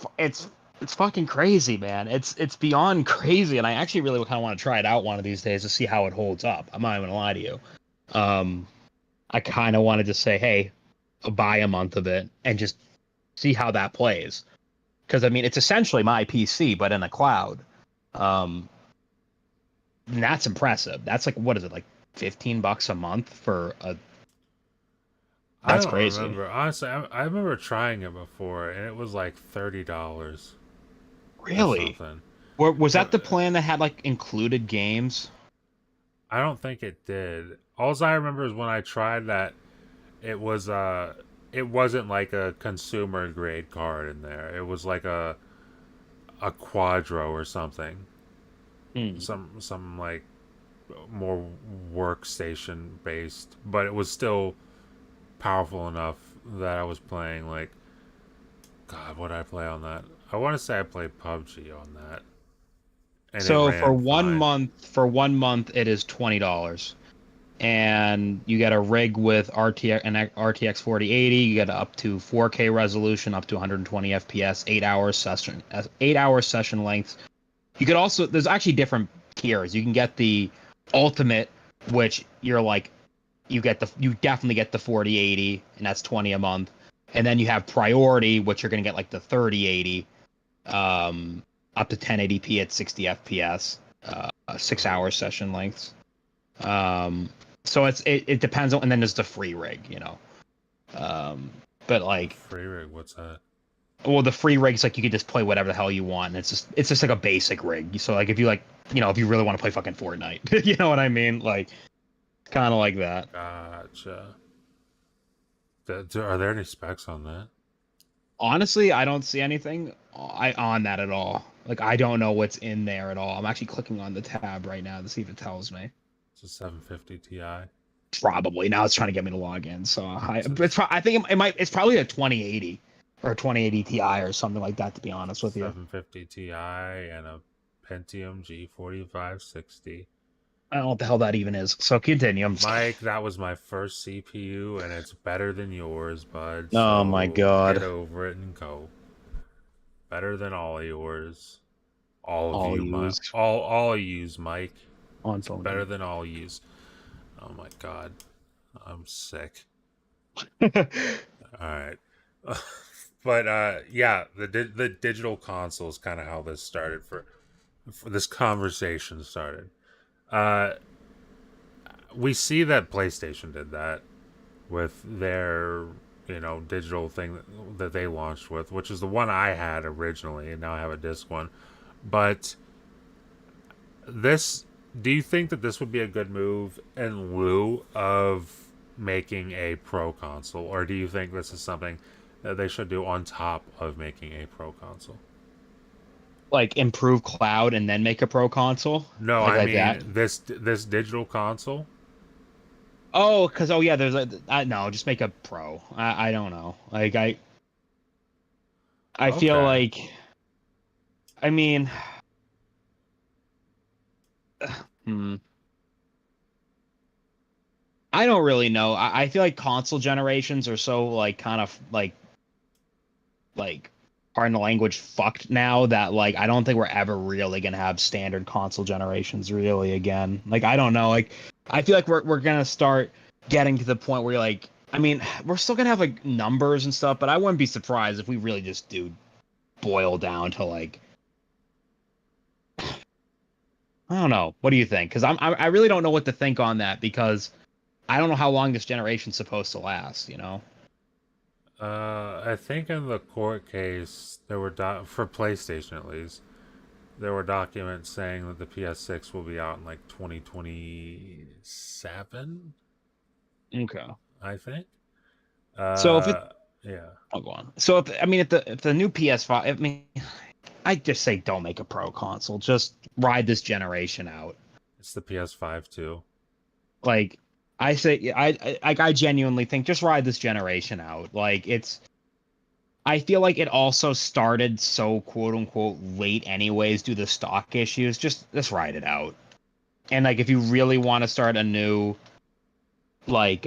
fucking crazy, man. It's beyond crazy, and I actually really kind of want to try it out one of these days to see how it holds up. I'm not even gonna lie to you. Um, I kind of wanted to say, hey, I'll buy a month of it and just see how that plays. Because I mean, it's essentially my PC, but in a cloud. Um, and that's impressive. That's like what is it, like $15 a month for a? I That's don't crazy. remember. Honestly, I remember trying it before, and it was like $30 or Really? something. Was that the plan that had like included games? I don't think it did. All I remember is when I tried that, it was it wasn't like a consumer grade card in there. It was like a Quadro or something. Hmm. Some like more workstation based, but it was still powerful enough that I was playing like, God, what did I play on that? I want to say I played PUBG on that, and it So ran fine. for 1 month, it is $20, and you get a rig with RTX 4080. You get up to 4K resolution, up to 120 FPS, 8 hour session length. You could also there's actually different tiers. You can get the ultimate, which you're like you definitely get the 4080, and that's 20 a month. And then you have priority, which you're gonna get like the 3080, um, up to 1080p at 60 FPS, 6 hour session lengths. Um, so it depends on, and then there's the free rig, but The like, free rig, what's that? well, the free rig's like you could just play whatever the hell you want, and it's just like a basic rig. So like if you like, if you really want to play fucking Fortnite, you know what I mean? Like kind of like that. Gotcha. Are there any specs on that? Honestly, I don't see anything on that at all. Like I don't know what's in there at all. I'm actually clicking on the tab right now to see if it tells me. It's a 750 Ti. Probably now it's trying to get me to log in. So It's a I think it might. It's probably a 2080 or a 2080 Ti or something like that. To be honest with you, 750 Ti and a Pentium G4560. I don't know what the hell that even is. So continue. Mike, that was my first CPU, and it's better than yours, bud. Oh my So get god. over it and go. Better than all yours. All of All you, my used all yous, Mike. on It's phone better game. than all yous. Oh my god, I'm sick. All right, but yeah, the digital console is kind of how this started for this conversation started. Uh, we see that PlayStation did that with their digital thing that they launched with, which is the one I had originally, and now I have a disc one. But this, do you think that this would be a good move in lieu of making a pro console, or do you think this is something that they should do on top of making a pro console? Like improve cloud and then make a pro console, No, like I like that. mean this digital console. Oh, because yeah, there's no, just make a pro. I don't know. Like I feel Okay, like, I mean, hmm, I don't really know. I feel like console generations are so like kind of like pardon the language fucked now that like I don't think we're ever really gonna have standard console generations really again. Like I don't know. Like I feel like we're gonna start getting to the point where you're like, I mean, we're still gonna have like numbers and stuff, but I wouldn't be surprised if we really just do boil down to like, I don't know. What do you think? Because I really don't know what to think on that because I don't know how long this generation's supposed to last. I think in the court case there were for PlayStation at least there were documents saying that the PS6 will be out in like 2027. Okay. I think. So if it, Uh, yeah. I'll go on. So if the new PS5, I mean, I just say don't make a pro console. Just ride this generation out. It's the PS5 too. Like I say, I genuinely think just ride this generation out. Like I feel like it also started so quote unquote late anyways due to stock issues. Just ride it out. And like if you really want to start a new like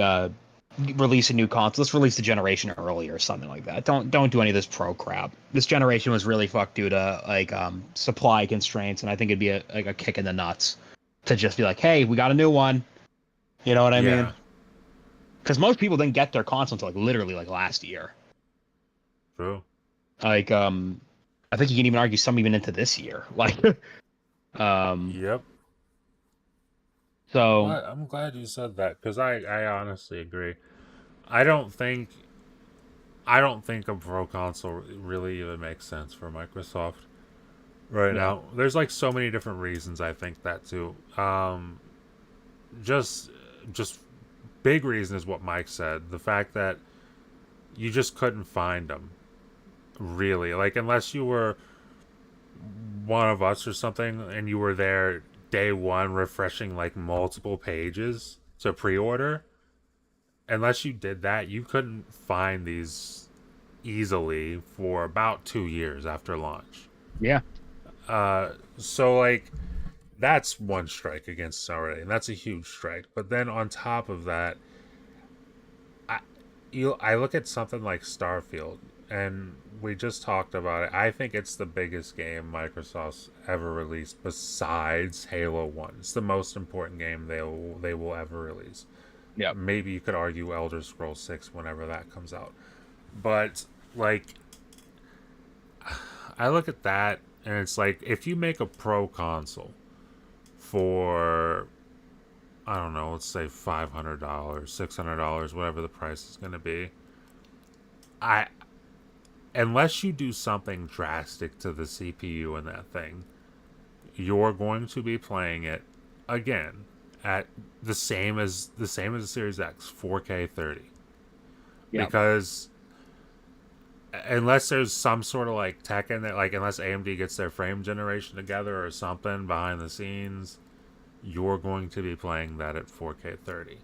release a new console, let's release the generation early or something like that. Don't do any of this pro crap. This generation was really fucked due to like supply constraints, and I think it'd be like a kick in the nuts to just be like, hey, we got a new one. You know what I mean? Yeah. Because most people didn't get their console until like literally like last year. True. Like I think you can even argue some even into this year. Like um Yep. so I'm glad you said that because I honestly agree. I don't think I don't think a pro console really even makes sense for Microsoft. right Yeah. now. There's like so many different reasons I think that too. Just just big reason is what Mike said. The fact that you just couldn't find them, really. Like, unless you were one of us or something and you were there day one refreshing like multiple pages to pre-order, unless you did that, you couldn't find these easily for about 2 years after launch. Yeah. So like, that's one strike against already, and that's a huge strike. But then on top of that, I look at something like Starfield, and we just talked about it. I think it's the biggest game Microsoft's ever released besides Halo 1. It's the most important game they will ever release. Yep. Maybe you could argue Elder Scrolls 6 whenever that comes out. But like, I look at that and it's like, if you make a pro console for, I don't know, let's say $500, $600, whatever the price is going to be, I unless you do something drastic to the CPU in that thing, you're going to be playing it again at the same as the Series X, 4K 30. Yep. Because unless there's some sort of like tech in there, like unless AMD gets their frame generation together or something behind the scenes, you're going to be playing that at 4K 30.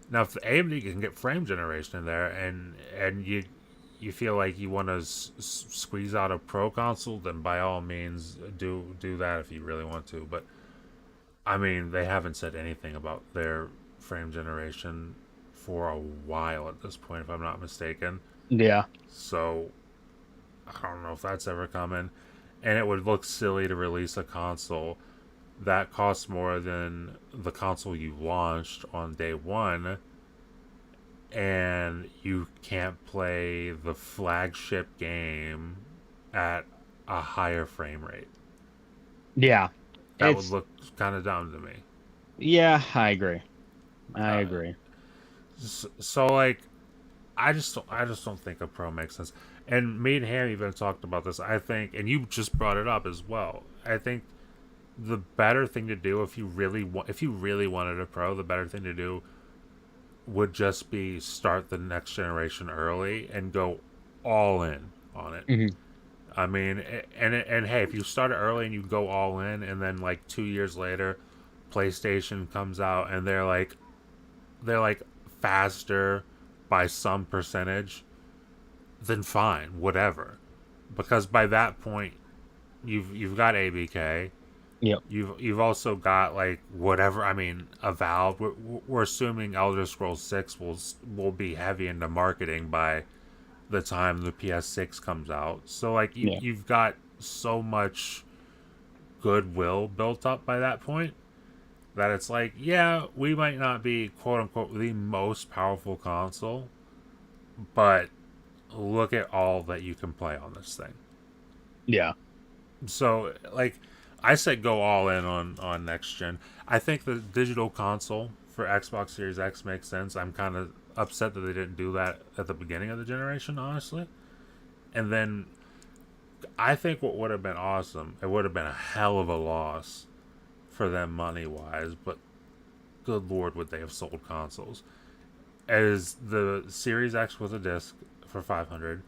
Now, if AMD can get frame generation in there, and you feel like you want to squeeze out a pro console, then by all means do that if you really want to. But I mean, they haven't said anything about their frame generation for a while at this point, if I'm not mistaken. Yeah. So I don't know if that's ever coming. And it would look silly to release a console that costs more than the console you launched on day one, and you can't play the flagship game at a higher frame rate. Yeah. That would It's look kind of dumb to me. yeah, I agree. I Uh, agree. so like, I just don't think a pro makes sense. And me and Ham even talked about this. I think, and you just brought it up as well. I think the better thing to do, if you really wanted a pro, the better thing to do would just be start the next generation early and go all in on it. Hmm. I mean, and hey, if you start it early and you go all in, and then like 2 years later, PlayStation comes out and they're like faster by some percentage, then fine, whatever. Because by that point, you've got ABK. Yep. You've also got like whatever. I mean, a Valve. We're assuming Elder Scrolls 6 will be heavy into marketing by the time the PS6 comes out. So like, Yeah. you've got so much goodwill built up by that point that it's like, yeah, we might not be quote unquote the most powerful console, but look at all that you can play on this thing. Yeah. So like, I said go all in on next gen. I think the digital console for Xbox Series X makes sense. I'm kind of upset that they didn't do that at the beginning of the generation, honestly. And then I think what would have been awesome, it would have been a hell of a loss for them money wise, but good lord, would they have sold consoles? As the Series X with a disc for 500,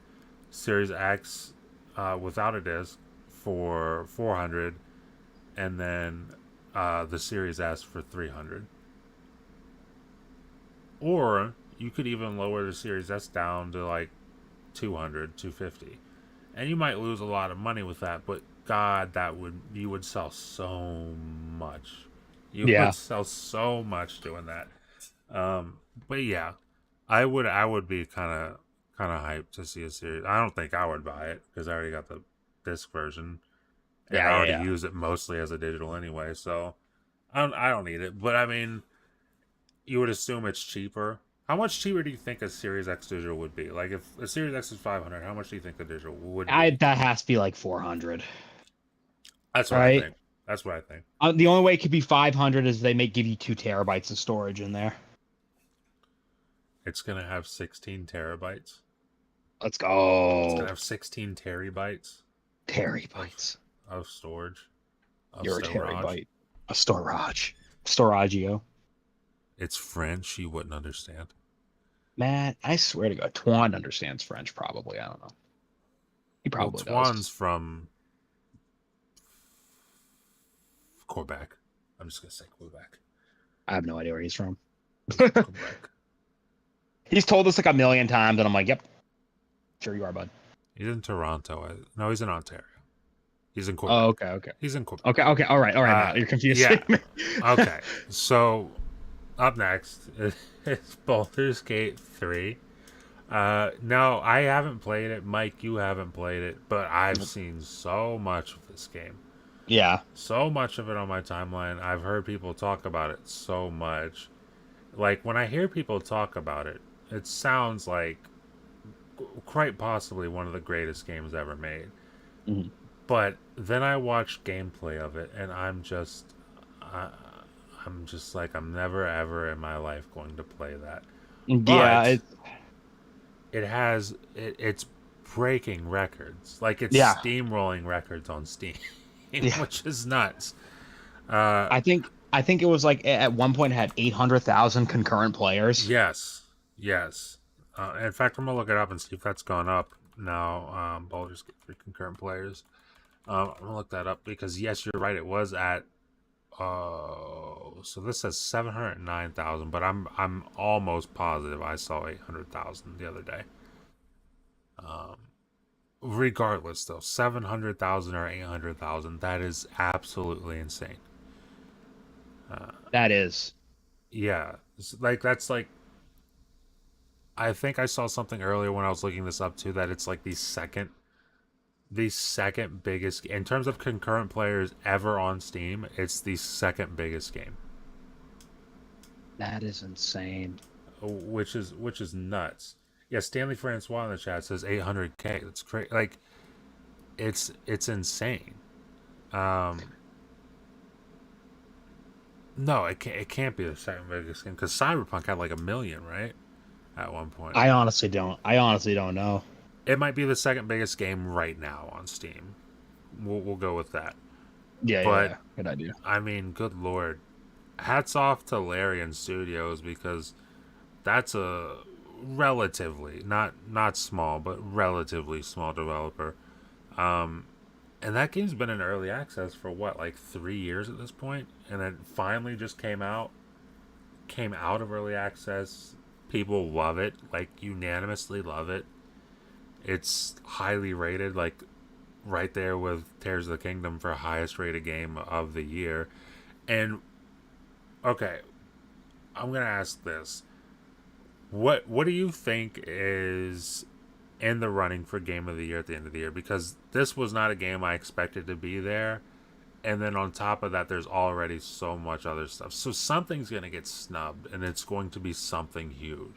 Series X without a disc for 400, and then the Series S for 300. Or you could even lower the Series S down to like 200, 250, and you might lose a lot of money with that. But God, you would sell so much. You Yeah. would sell so much doing that. But yeah, I would be kind of hyped to see a series. I don't think I would buy it because I already got the disc version, and Yeah. I Yeah. already Yeah. use it mostly as a digital anyway. So I don't need it. But I mean, you would assume it's cheaper. How much cheaper do you think a Series X digital would be? Like, if a Series X is 500, how much do you think the digital would be? That has to be like 400, That's what I right? think. That's what I think. The only way it could be 500 is they may give you 2 terabytes of storage in there. It's gonna have 16 terabytes. Let's It's go. gonna have 16 terabytes of Terabytes. of storage, of You're a storage. terabyte. A storage. Storagio. It's French. You wouldn't understand. Matt, I swear to God, Twan understands French probably. I don't know. He Well, probably Twan's does. from Quebec. I'm just gonna say Quebec. I have no idea where he's from. Quebec. He's told us like a million times, and I'm like, yep. Sure you are, bud. He's in Toronto. No, he's in Ontario. He's in Quebec. Oh, okay. He's in Quebec. Okay, all right, Matt. You're confusing Yeah. me. Okay. So, up next is Baldur's Gate 3. No, I haven't played it. Mike, you haven't played it, but I've seen so much of this game. Yeah. So much of it on my timeline. I've heard people talk about it so much. Like, when I hear people talk about it, it sounds like quite possibly one of the greatest games ever made. Mm-hmm. But then I watched gameplay of it, and I'm just like, I'm never ever in my life going to play that. Yeah. But it's breaking records. Like, it's Yeah. steamrolling records on Steam, Yeah. which is nuts. I think it was like at one point it had 800,000 concurrent players. Yes. In fact, I'm gonna look it up and see if that's gone up now. Baldur's Gate 3 concurrent players. I'm gonna look that up because yes, you're right. It was at so this says 709,000, but I'm almost positive I saw 800,000 the other day. Regardless, though, 700,000 or 800,000, that is absolutely insane. That is. Yeah, that's like. I think I saw something earlier when I was looking this up too that it's like the second biggest in terms of concurrent players ever on Steam. It's the second biggest game. That is insane. Which is nuts. Yeah, Stanley Francois in the chat says 800K. That's great. Like, it's insane. No, it can't be the second biggest game because Cyberpunk had like 1 million, right? At one point. I honestly don't know. It might be the second biggest game right now on Steam. We'll go with that. Yeah, good idea. I mean, good lord. Hats off to Larian Studios because that's a relatively not small, but relatively small developer. And that game's been in early access for what, like 3 years at this point, and then finally just came out of early access. People love it, like unanimously love it. It's highly rated, like right there with Tears of the Kingdom for highest rated game of the year. And okay, I'm gonna ask this: what do you think is in the running for game of the year at the end of the year? Because this was not a game I expected to be there, and then on top of that, there's already so much other stuff. So something's gonna get snubbed, and it's going to be something huge.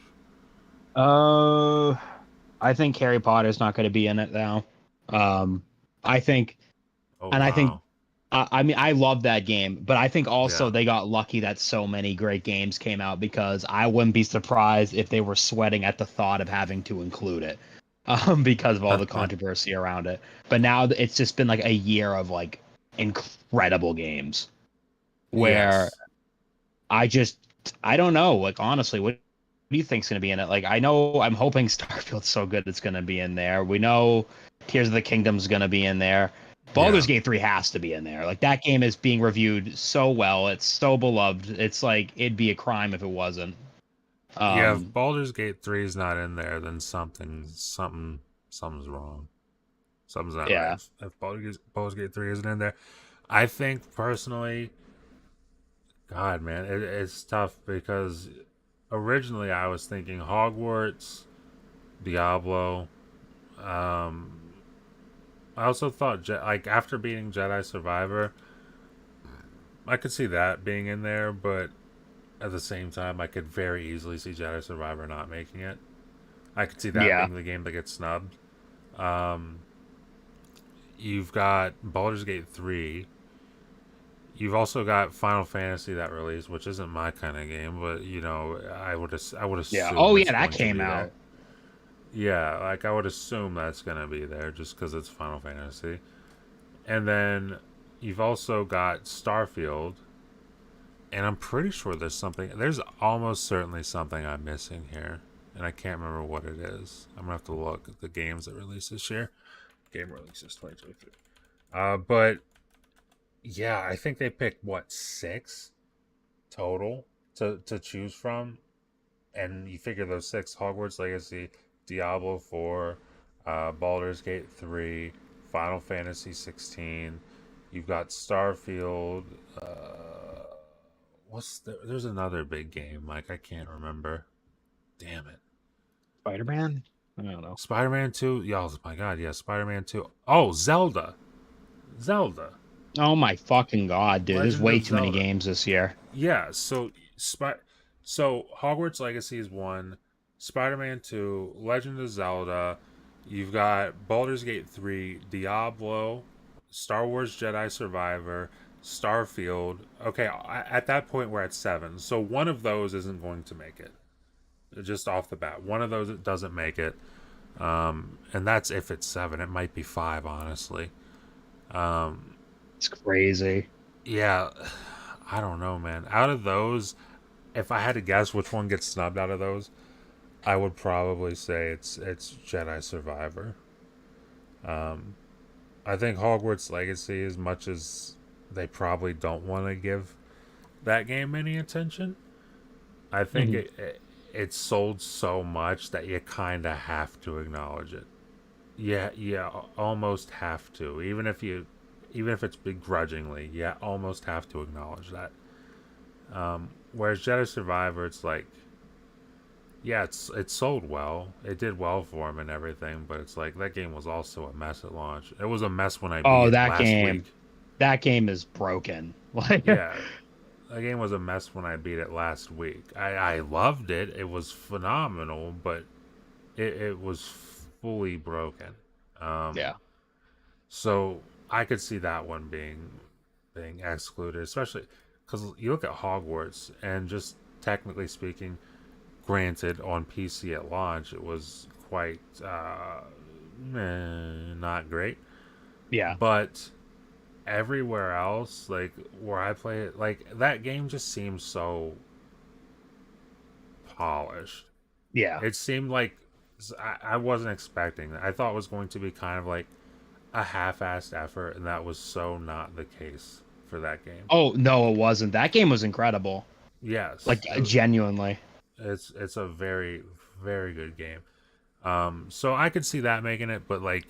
I think Harry Potter's not going to be in it now. I think, I think, I mean, I love that game, but I think also they got lucky that so many great games came out because I wouldn't be surprised if they were sweating at the thought of having to include it, because of all the controversy around it. But now it's just been like a year of like incredible games where I don't know. Like, honestly, what do you think's going to be in it? Like, I'm hoping Starfield's so good it's going to be in there. We know Tears of the Kingdom's going to be in there. Baldur's Gate 3 has to be in there. Like, that game is being reviewed so well. It's so beloved. It's like, it'd be a crime if it wasn't. If Baldur's Gate 3 is not in there, then something's wrong. Something's not right. If Baldur's Gate 3 isn't in there. I think, personally, God, man, it's tough because originally I was thinking Hogwarts, Diablo. I also thought, like, after beating Jedi Survivor, I could see that being in there, but at the same time, I could very easily see Jedi Survivor not making it. I could see that being the game that gets snubbed. You've got Baldur's Gate 3. You've also got Final Fantasy that released, which isn't my kind of game, but you know, I would assume. Yeah. Oh yeah, that came out. Yeah, like I would assume that's gonna be there just because it's Final Fantasy. And then you've also got Starfield, and I'm pretty sure there's almost certainly something I'm missing here, and I can't remember what it is. I'm gonna have to look at the games that released this year. Game releases 2023. But yeah, I think they picked what, 6 total to choose from, and you figure those 6: Hogwarts Legacy, Diablo 4, Baldur's Gate 3, Final Fantasy 16. You've got Starfield. There's another big game, Mike. I can't remember. Damn it. Spider-Man? I don't know. Spider-Man 2. Oh my god, yeah, Spider-Man 2. Oh, Zelda. Zelda. Oh my fucking god, dude! There's Legend way of too many Zelda. games this year. Yeah, so Hogwarts Legacy is 1, Spider-Man 2, Legend of Zelda. You've got Baldur's Gate 3, Diablo, Star Wars Jedi Survivor, Starfield. Okay, at that point we're at 7. So one of those isn't going to make it. Just off the bat, one of those doesn't make it. And that's if it's 7. It might be 5, honestly. It's crazy. Yeah, I don't know, man. Out of those, if I had to guess which one gets snubbed out of those, I would probably say it's Jedi Survivor. I think Hogwarts Legacy, as much as they probably don't want to give that game any attention, I think Mhm. it sold so much that you kind of have to acknowledge it. Yeah, almost have to. Even if it's begrudgingly, yeah, almost have to acknowledge that. Whereas Jedi Survivor, it's like, yeah, it sold well. It did well for him and everything, but it's like that game was also a mess at launch. It was a mess when I beat Oh, it that last week. game. That game is broken. Like, Yeah, that game was a mess when I beat it last week. I loved it. It was phenomenal, but it was fully broken. Um, yeah, so I could see that one being excluded, especially because you look at Hogwarts and just technically speaking, granted on PC at launch it was quite not great, yeah, but everywhere else, like where I play it, like that game just seems so polished. yeah, It seemed like I wasn't expecting that. I thought it was going to be kind of like a half-assed effort, and that was so not the case for that game. Oh no, it wasn't. That game was incredible. Like Yes, genuinely. it's a very very good game. So I could see that making it, but like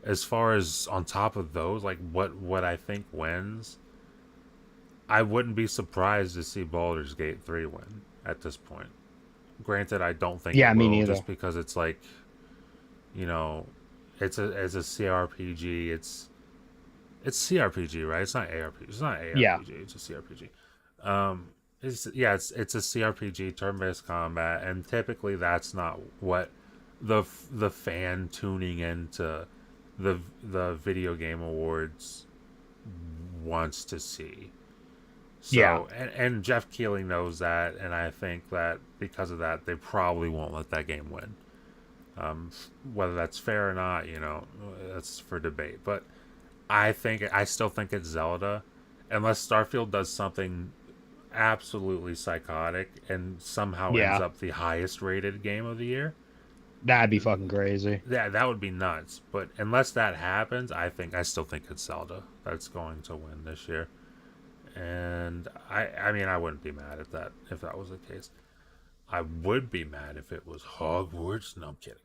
as far as on top of those, like what I think wins, I wouldn't be surprised to see Baldur's Gate 3 win at this point. Granted, I don't think Yeah, it me will, neither. just because it's like, you know, it's a CRPG. It's CRPG, right? It's not ARPG. It's not Yeah, ARPG. It's a CRPG. Um, it's a CRPG, turn-based combat, and typically that's not what the fan tuning into the video game awards wants to see. yeah, So, and Jeff Keighley knows that, and I think that because of that, they probably won't let that game win. Whether that's fair or not, that's for debate. But I still think it's Zelda, unless Starfield does something absolutely psychotic and somehow ends yeah. up the highest rated game of the year. That'd be fucking crazy. Yeah, that would be nuts. But unless that happens, I still think it's Zelda that's going to win this year. And I mean, I wouldn't be mad at that if that was the case. I would be mad if it was Hogwarts. No, I'm kidding.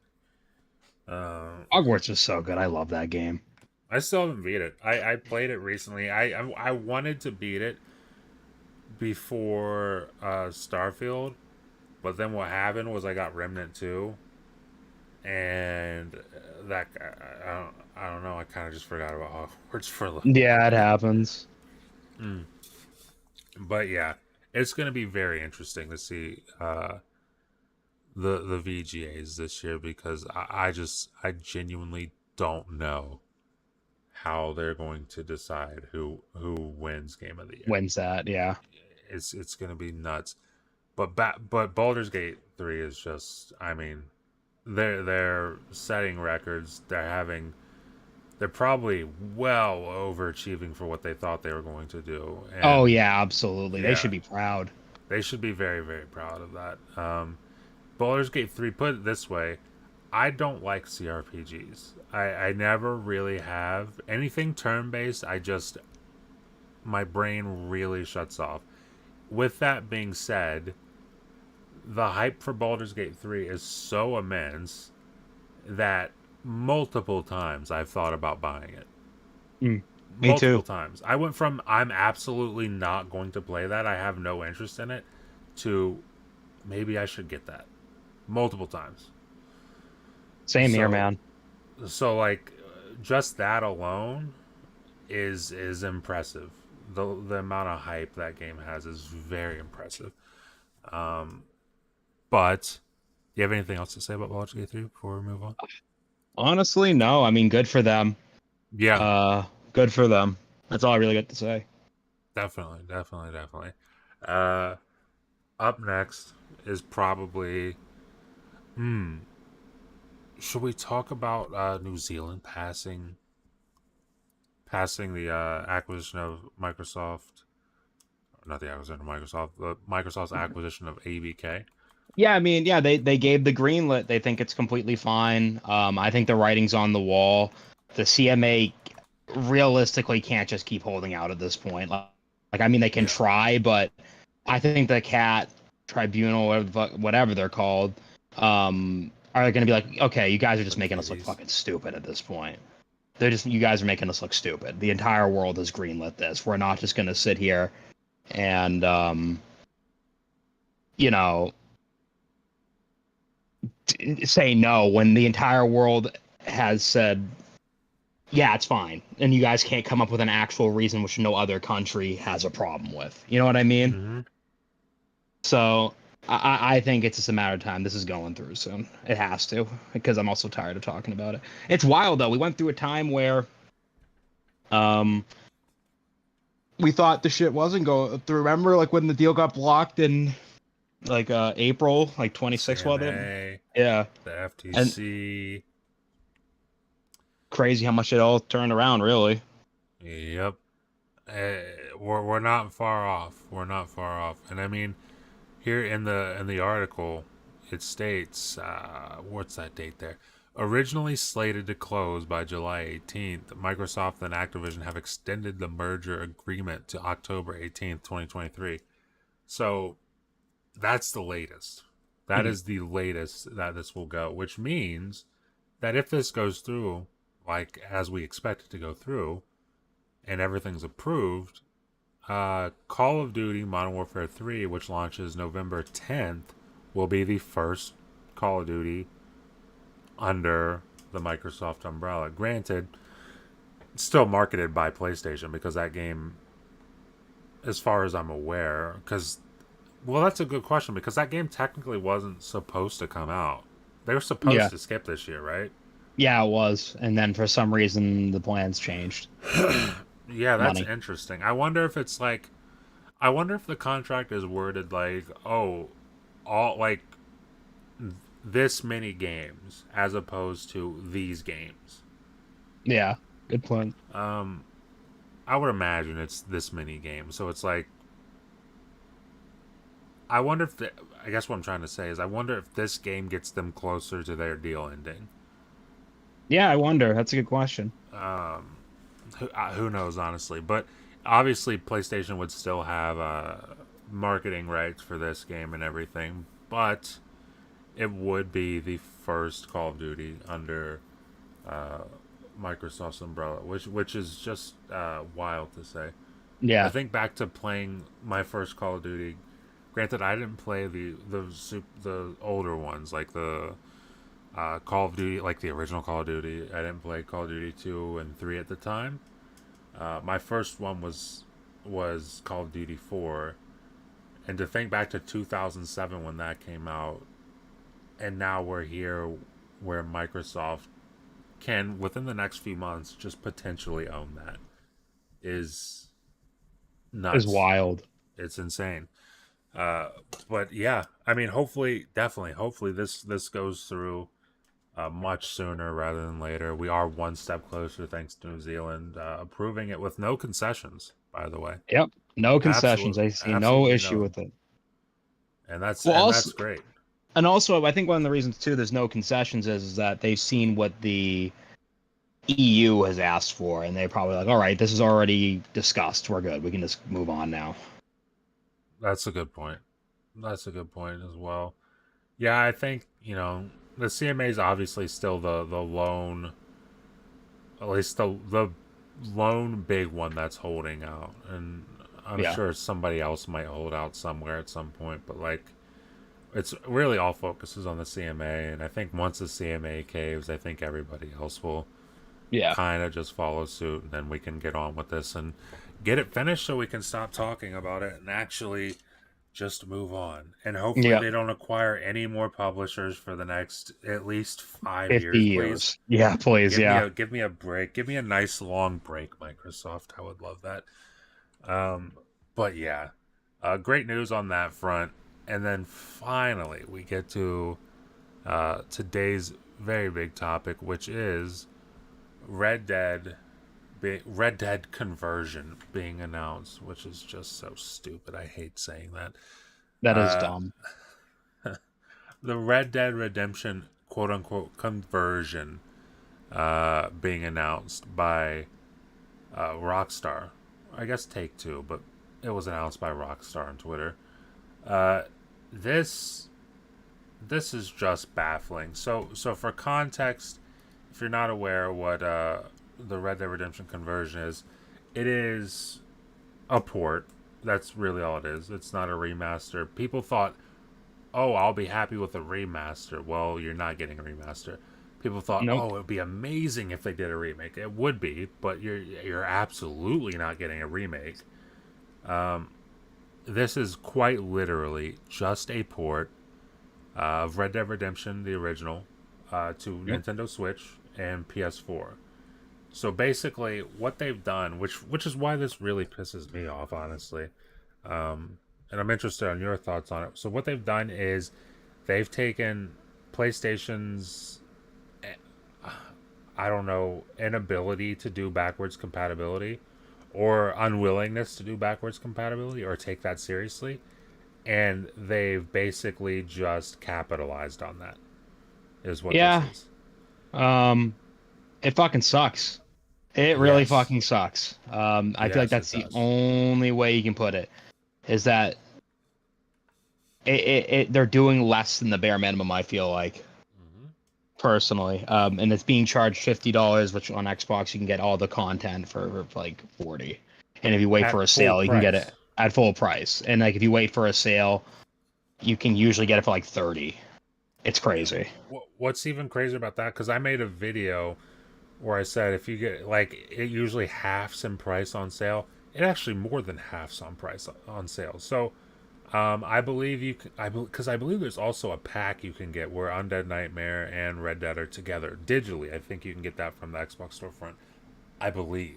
Hogwarts is so good. I love that game. I still haven't beat it. I played it recently. I wanted to beat it before Starfield, but then what happened was I got Remnant 2, and that I don't know. I kind of just forgot about Hogwarts for a little Yeah, it bit. happens. But yeah, it's going to be very interesting to see the VGAs this year, because I genuinely don't know how they're going to decide who wins Game of the Year. Wins that, yeah. It's going to be nuts. But Baldur's Gate 3 is just, I mean, they're setting records. They're they're probably well overachieving for what they thought they were going to do. Oh And yeah, absolutely. They yeah, should be proud. they should be very, very proud of that. Baldur's Gate 3, put it this way, I don't like CRPGs. I never really have. Anything turn based, my brain really shuts off. With that being said, the hype for Baldur's Gate 3 is so immense that multiple times I've thought about buying it. Mm, me Multiple too. times. I went from I'm absolutely not going to play that, I have no interest in it, to maybe I should get that. Multiple times. Same here, So man. like just that alone is impressive. The amount of hype that game has is very impressive. But do you have anything else to say about Baldur's Gate 3 before we move on? Honestly, no. I mean, good for them. Yeah, Good for them. That's all I really got to say. definitely. Uh, Up next is probably. Hmm. Should we talk about New Zealand passing the acquisition of Microsoft? Not the acquisition of Microsoft, but Microsoft's acquisition of ABK. Yeah, I mean, yeah, they gave the green lit. They think it's completely fine. I think the writing's on the wall. The CMA realistically can't just keep holding out at this point. I mean, they can Yeah. try, but I think the cat tribunal or whatever they're called, are going to be like, okay, you guys are just The making us look kitties. fucking stupid at this point. You guys are making us look stupid. The entire world has greenlit this. We're not just going to sit here and, you know, say no when the entire world has said, yeah, it's fine. And you guys can't come up with an actual reason which no other country has a problem with. You know what I mean? Mm-hmm. So I think it's just a matter of time. This is going through soon. It has to, because I'm also tired of talking about it. It's wild though. We went through a time where um we thought the shit wasn't going through. Remember like when the deal got blocked in like April, like 26, was it? CMA, Yeah. the And FTC. crazy how much it all turned around, really. Yep. We're not far off. We're not far off. And I mean, here in the article, it states what's that date there? Originally slated to close by July 18th, Microsoft and Activision have extended the merger agreement to October 18th, 2023. So that's the latest. That Mhm. is the latest that this will go, which means that if this goes through, like as we expect it to go through, and everything's approved, Call of Duty Modern Warfare 3, which launches November 10th, will be the first Call of Duty under the Microsoft umbrella. Granted, it's still marketed by PlayStation because that game, as far as I'm aware, well, that's a good question because that game technically wasn't supposed to come out. They were supposed Yeah. to skip this year, right? Yeah, it was. And then for some reason the plans changed. Yeah, that's Money. interesting. I wonder if it's like, I wonder if the contract is worded like, oh, all like this many games as opposed to these games. Yeah. Good point. Um, I would imagine it's this many games. So it's like, I wonder if I guess what I'm trying to say is I wonder if this game gets them closer to their deal ending. Yeah, I wonder. That's a good question. Who knows, honestly, but obviously PlayStation would still have marketing rights for this game and everything, but it would be the first Call of Duty under uh, Microsoft's umbrella, which is just wild to say. I Yeah. think back to playing my first Call of Duty. Granted, I didn't play the older ones like the Call of Duty, like the original Call of Duty. I didn't play Call of Duty 2 and 3 at the time. My first one was Call of Duty 4, and to think back to 2007 when that came out, and now we're here where Microsoft can within the next few months just potentially own that is Is nuts. wild. It's insane. Uh, but yeah, I mean, hopefully, definitely, hopefully this goes through much sooner rather than later. We are one step closer, thanks to New Zealand approving it with no concessions. By the way, Yep. No concessions. absolutely, I see no absolutely issue no, with it. and that's Well, and also, that's great. and also, I think one of the reasons too there's no concessions is that they've seen what the EU has asked for, and they're probably like, all right, this is already discussed. We're good. We can just move on now. That's a good point. That's a good point as well. Yeah, I think the CMA is obviously still the lone, at least the lone big one that's holding out, and I'm Yeah. sure somebody else might hold out somewhere at some point. But like, it's really all focuses on the CMA, and I think once the CMA caves, I think everybody else will Yeah. kind of just follow suit, and then we can get on with this and get it finished, so we can stop talking about it and actually just move on. And hopefully Yeah. they don't acquire any more publishers for the next at least 50 5 years, please. years. Yeah, please. Yeah. Give me a break. Give me a nice long break, Microsoft. I would love that. Um, but yeah, great news on that front. And then finally, we get to today's very big topic, which is Red Dead Red Dead conversion being announced, which is just so stupid. I hate saying that. That is Uh, dumb. the Red Dead Redemption quote unquote conversion being announced by Rockstar. I guess Take Two, but it was announced by Rockstar on Twitter. Uh, this this is just baffling. So for context, if you're not aware what the Red Dead Redemption conversion is, it is a port. That's really all it is. It's not a remaster. People thought, "Oh, I'll be happy with a remaster." Well, you're not getting a remaster. People thought, Nope. "Oh, it'd be amazing if they did a remake." It would be, but you're absolutely not getting a remake. Um, this is quite literally just a port of Red Dead Redemption, the original, to Yep. Nintendo Switch and PS4. So basically, what they've done, which is why this really pisses me off, honestly, and I'm interested on your thoughts on it. So what they've done is they've taken PlayStation's, I don't know, inability to do backwards compatibility, or unwillingness to do backwards compatibility, or take that seriously, and they've basically just capitalized on that. Is what this Yeah. is. Um, it fucking sucks. It really Yes, fucking sucks. I feel like yes, that's it the does. only way you can put it. Is that they're doing less than the bare minimum. I feel like Hmm. personally, and it's being charged $50, which on Xbox you can get all the content for like 40, and if you wait for At a full sale, you can get price. it at full price. And like if you wait for a sale, you can usually get it for like 30. It's crazy. What's even crazier about that? Because I made a video where I said if you get like it usually halves in price on sale. It actually more than halves on price on sale. So I believe you can. Because I believe there's also a pack you can get where Undead Nightmare and Red Dead are together digitally. I think you can get that from the Xbox storefront. I believe.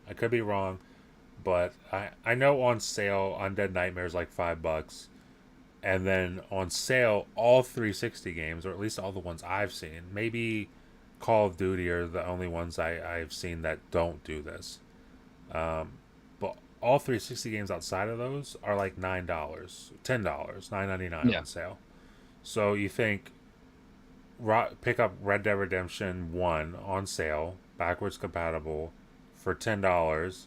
I could be wrong, but I know on sale Undead Nightmare is like $5, and then on sale all 360 games, or at least all the ones I've seen. Maybe Call of Duty are the only ones I've seen that don't do this. But all 360 games outside of those are like $9, $10, 9.99 Yeah. on sale. So you think pick up Red Dead Redemption 1 on sale, backwards compatible, for $10.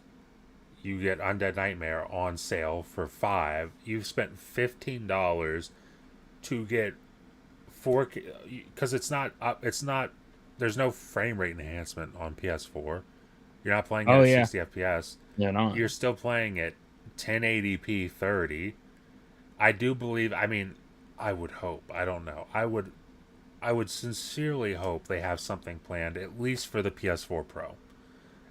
You get Undead Nightmare on sale for 5. You've spent $15 to get 4K, because it's not there's no frame rate enhancement on PS4. You're not playing it Oh at yeah, 60 FPS. you're not. You're still playing it 1080p 30. I do believe, I mean, I would hope, I don't know. I would sincerely hope they have something planned at least for the PS4 Pro.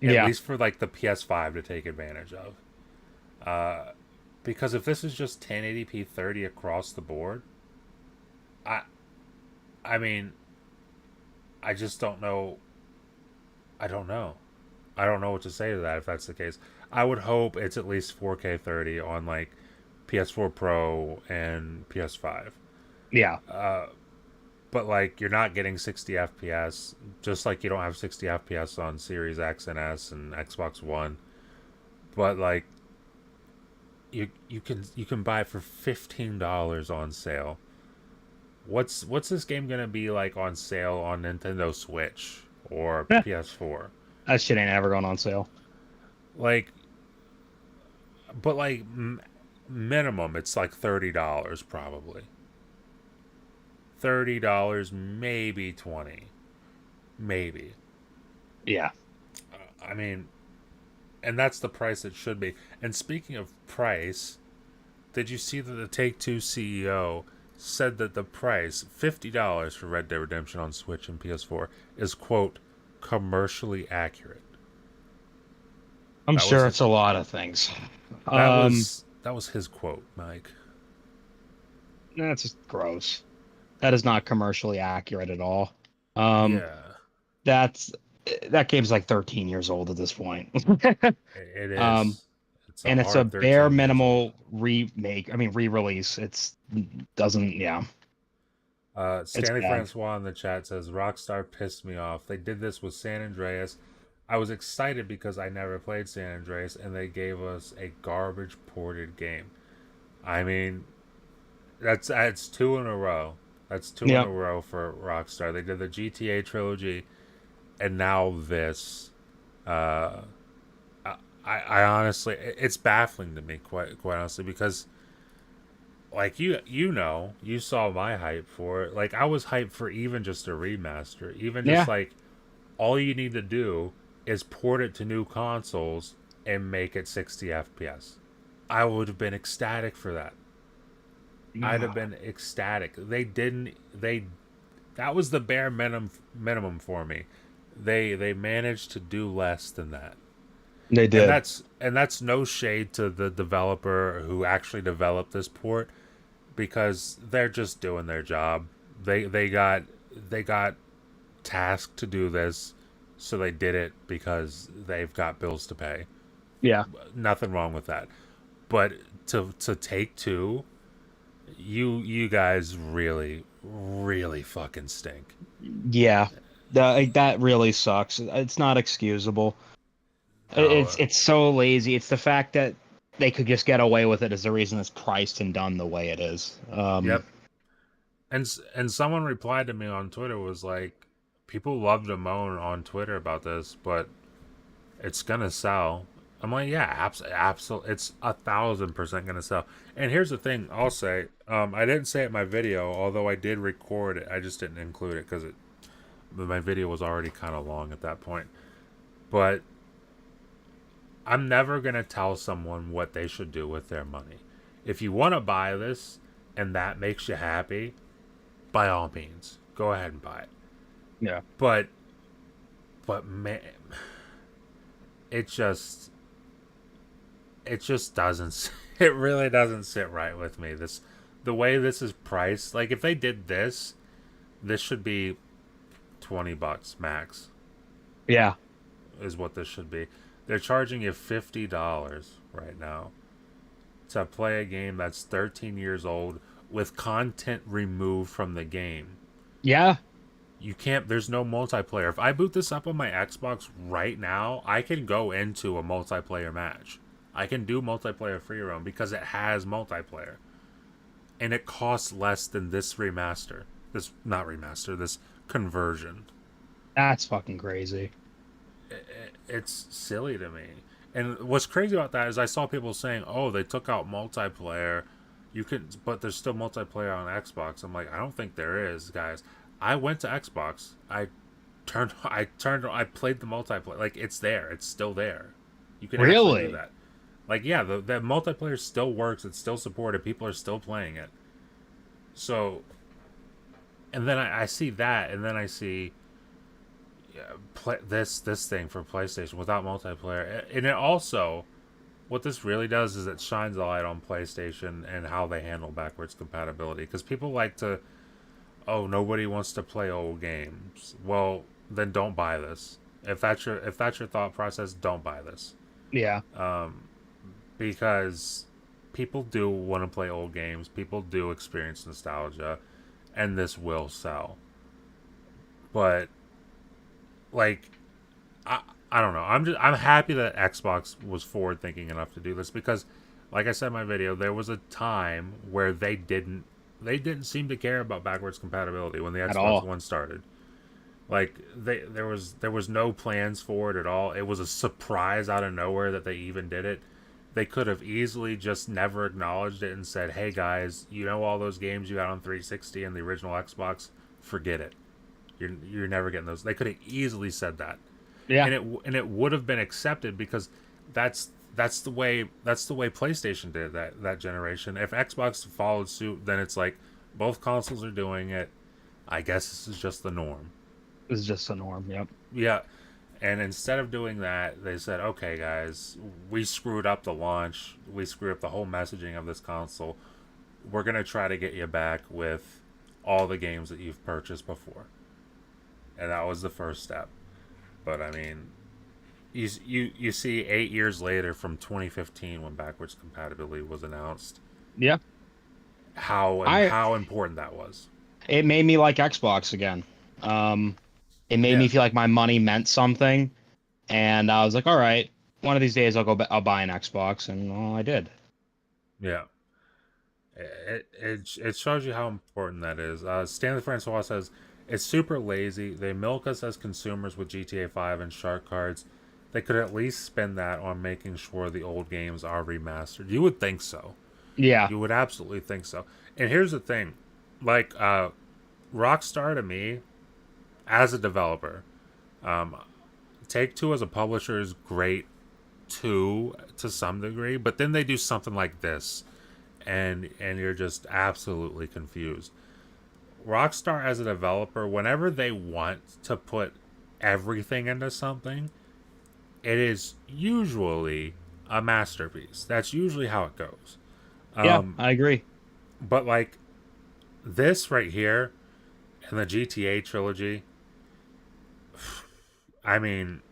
At Yeah. least for like the PS5 to take advantage of. Because if this is just 1080p 30 across the board, I I mean, I just don't know. I don't know. I don't know what to say to that if that's the case. I would hope it's at least 4K 30 on like PS4 Pro and PS5. Yeah. but like you're not getting 60 FPS, just like you don't have 60 FPS on Series X and S and Xbox One. But like you can buy it for $15 on sale. What's this game gonna be like on sale on Nintendo Switch or Eh, PS4? that shit ain't ever going on sale. Like, but like minimum, it's like $30 probably. $30, maybe 20, maybe. Yeah. I mean, and that's the price it should be. And speaking of price, did you see that the Take Two CEO said that the price, $50 for Red Dead Redemption on Switch and PS4, is quote commercially accurate. I'm That was sure his, it's a lot of things. that Um, was that was his quote, Mike. that's just gross. That is not commercially accurate at all. Um, Yeah, that's that game's like 13 years old at this point. it Um, is. It's a and it's a hard bare 13 years old. minimal remake. I mean, re-release. It's doesn't. Yeah, it's Stanley bad. Francois in the chat says Rockstar pissed me off. They did this with San Andreas. I was excited because I never played San Andreas, and they gave us a garbage ported game. I mean, that's two in a row. That's two in Yeah, a row for Rockstar. They did the GTA trilogy, and now this. Uh, I honestly, it's baffling to me, quite honestly, because like you saw my hype for it. Like I was hyped for even just a remaster, even just yeah, like all you need to do is port it to new consoles and make it 60 FPS. I would have been ecstatic for that. I'd have yeah. been ecstatic. They didn't. They that was the bare minimum for me. They managed to do less than that. They And did. that's no shade to the developer who actually developed this port because they're just doing their job. They got tasked to do this, so they did it because they've got bills to pay. Yeah, Nothing wrong with that. But to take two, you guys really fucking stink. yeah. That really sucks. It's not excusable. No, It's so lazy. It's the fact that they could just get away with it is the reason it's priced and done the way it is. yep. And someone replied to me on Twitter was like, people love to moan on Twitter about this, but it's gonna sell. I'm like, yeah, absolutely, it's 1,000% gonna sell. And here's the thing, I'll say, I didn't say it in my video, although I did record it. I just didn't include it because my video was already kind of long at that point. But I'm never gonna tell someone what they should do with their money. If you want to buy this and that makes you happy, by all means, go ahead and buy it. Yeah. But man, it just doesn't it really doesn't sit right with me. The way this is priced, like if they did this should be $20 max Yeah. is what this should be. They're charging you $50 right now to play a game that's 13 years old with content removed from the game. Yeah. You can't, there's no multiplayer. If I boot this up on my Xbox right now, I can go into a multiplayer match. I can do multiplayer free roam because it has multiplayer. And it costs less than this remaster. This, not remaster, this conversion. That's fucking crazy. It's silly to me. And what's crazy about that is I saw people saying, "Oh, they took out multiplayer. You can, but there's still multiplayer on Xbox." I'm like, I don't think there is, guys. I went to Xbox. I played the multiplayer. Like it's there. It's still there. You can actually do Really? that. Like yeah, the multiplayer still works. It's still supported. People are still playing it. So, and then I see that, and then I see this thing for PlayStation without multiplayer, and it also what this really does is it shines a light on PlayStation and how they handle backwards compatibility because people like to, oh, nobody wants to play old games. Well, then don't buy this. If that's your thought process, don't buy this. Yeah. Because people do want to play old games. People do experience nostalgia, and this will sell. But like, I don't know. I'm happy that Xbox was forward thinking enough to do this because, like I said in my video, there was a time where they didn't seem to care about backwards compatibility when the At Xbox all. One started. Like there was no plans for it at all. It was a surprise out of nowhere that they even did it. They could have easily just never acknowledged it and said, "Hey guys, you know all those games you got on 360 and the original Xbox? Forget it. You're never getting those." They could have easily said that, Yeah. and it would have been accepted because that's the way PlayStation did that generation. If Xbox followed suit, then it's like both consoles are doing it. I guess this is just the norm. It's just a norm. Yep. Yeah. And instead of doing that, they said, okay, guys, we screwed up the launch. We screwed up the whole messaging of this console. We're going to try to get you back with all the games that you've purchased before. And that was the first step. But, I mean, you see 8 years later from 2015 when backwards compatibility was announced, Yeah. how important that was. It made me like Xbox again. It made me Yeah. feel like my money meant something, and I was like, all right, one of these days I'll buy an Xbox, and well, I did. Yeah. It shows you how important that is. Stanley Francois says it's super lazy. They milk us as consumers with GTA 5 and shark cards. They could at least spend that on making sure the old games are remastered. You would think so. Yeah. You would absolutely think so. And here's the thing, like Rockstar to me, as a developer, Take Two as a publisher is great too to some degree, but then they do something like this, and you're just absolutely confused. Rockstar as a developer, whenever they want to put everything into something, it is usually a masterpiece. That's usually how it goes. Yeah, I agree. But like this right here and the GTA trilogy, I mean,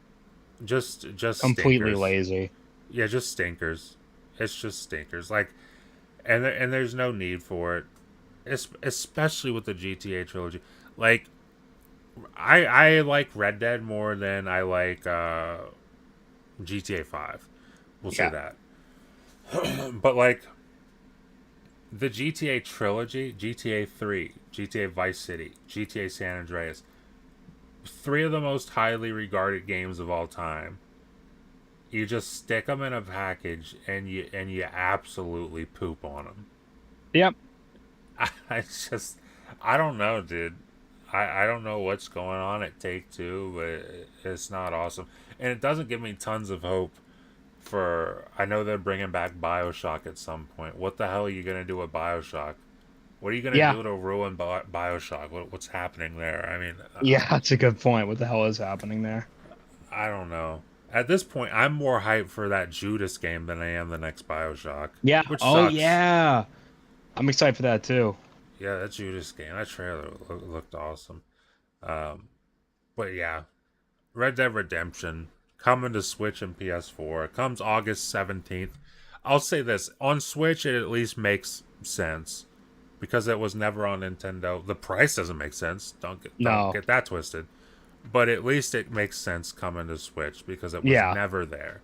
just Completely stinkers. lazy. Yeah, just stinkers. It's just stinkers. Like, and there's no need for it, especially with the GTA trilogy. Like, I like Red Dead more than I like GTA 5. We'll say Yeah. that. But like the GTA trilogy, GTA 3, GTA Vice City, GTA San Andreas, three of the most highly regarded games of all time. You just stick them in a package and you absolutely poop on them. Yep. I just I don't know, dude. I don't know what's going on at Take Two, but it's not awesome, and it doesn't give me tons of hope. For I know they're bringing back BioShock at some point. What the hell are you gonna do with BioShock? What are you gonna Yeah. do to ruin BioShock? What's happening there? I mean, Yeah, that's a good point. What the hell is happening there? I don't know. At this point, I'm more hyped for that Judas game than I am the next BioShock. Yeah. Which Oh sucks. yeah. I'm excited for that too. Yeah, that Judas game. That trailer looked awesome. Um, but yeah, Red Dead Redemption coming to Switch and PS4. It comes August 17th. I'll say this. On Switch, it at least makes sense because it was never on Nintendo. The price doesn't make sense. Don't No. get that twisted. But at least it makes sense coming to Switch because it was Yeah. never there.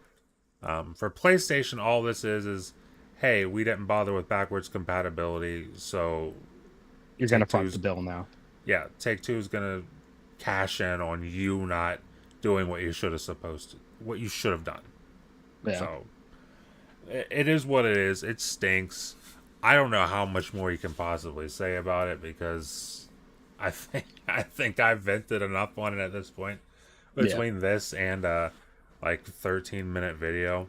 For PlayStation, all this is, hey, we didn't bother with backwards compatibility, so You're gonna Take fuck the Two's bill now. yeah, Take Two is gonna cash in on you not doing what what you should have done. Yeah. So it is what it is. It stinks. I don't know how much more you can possibly say about it because I think I've vented enough on it at this point. Yeah. Between this and like 13-minute video.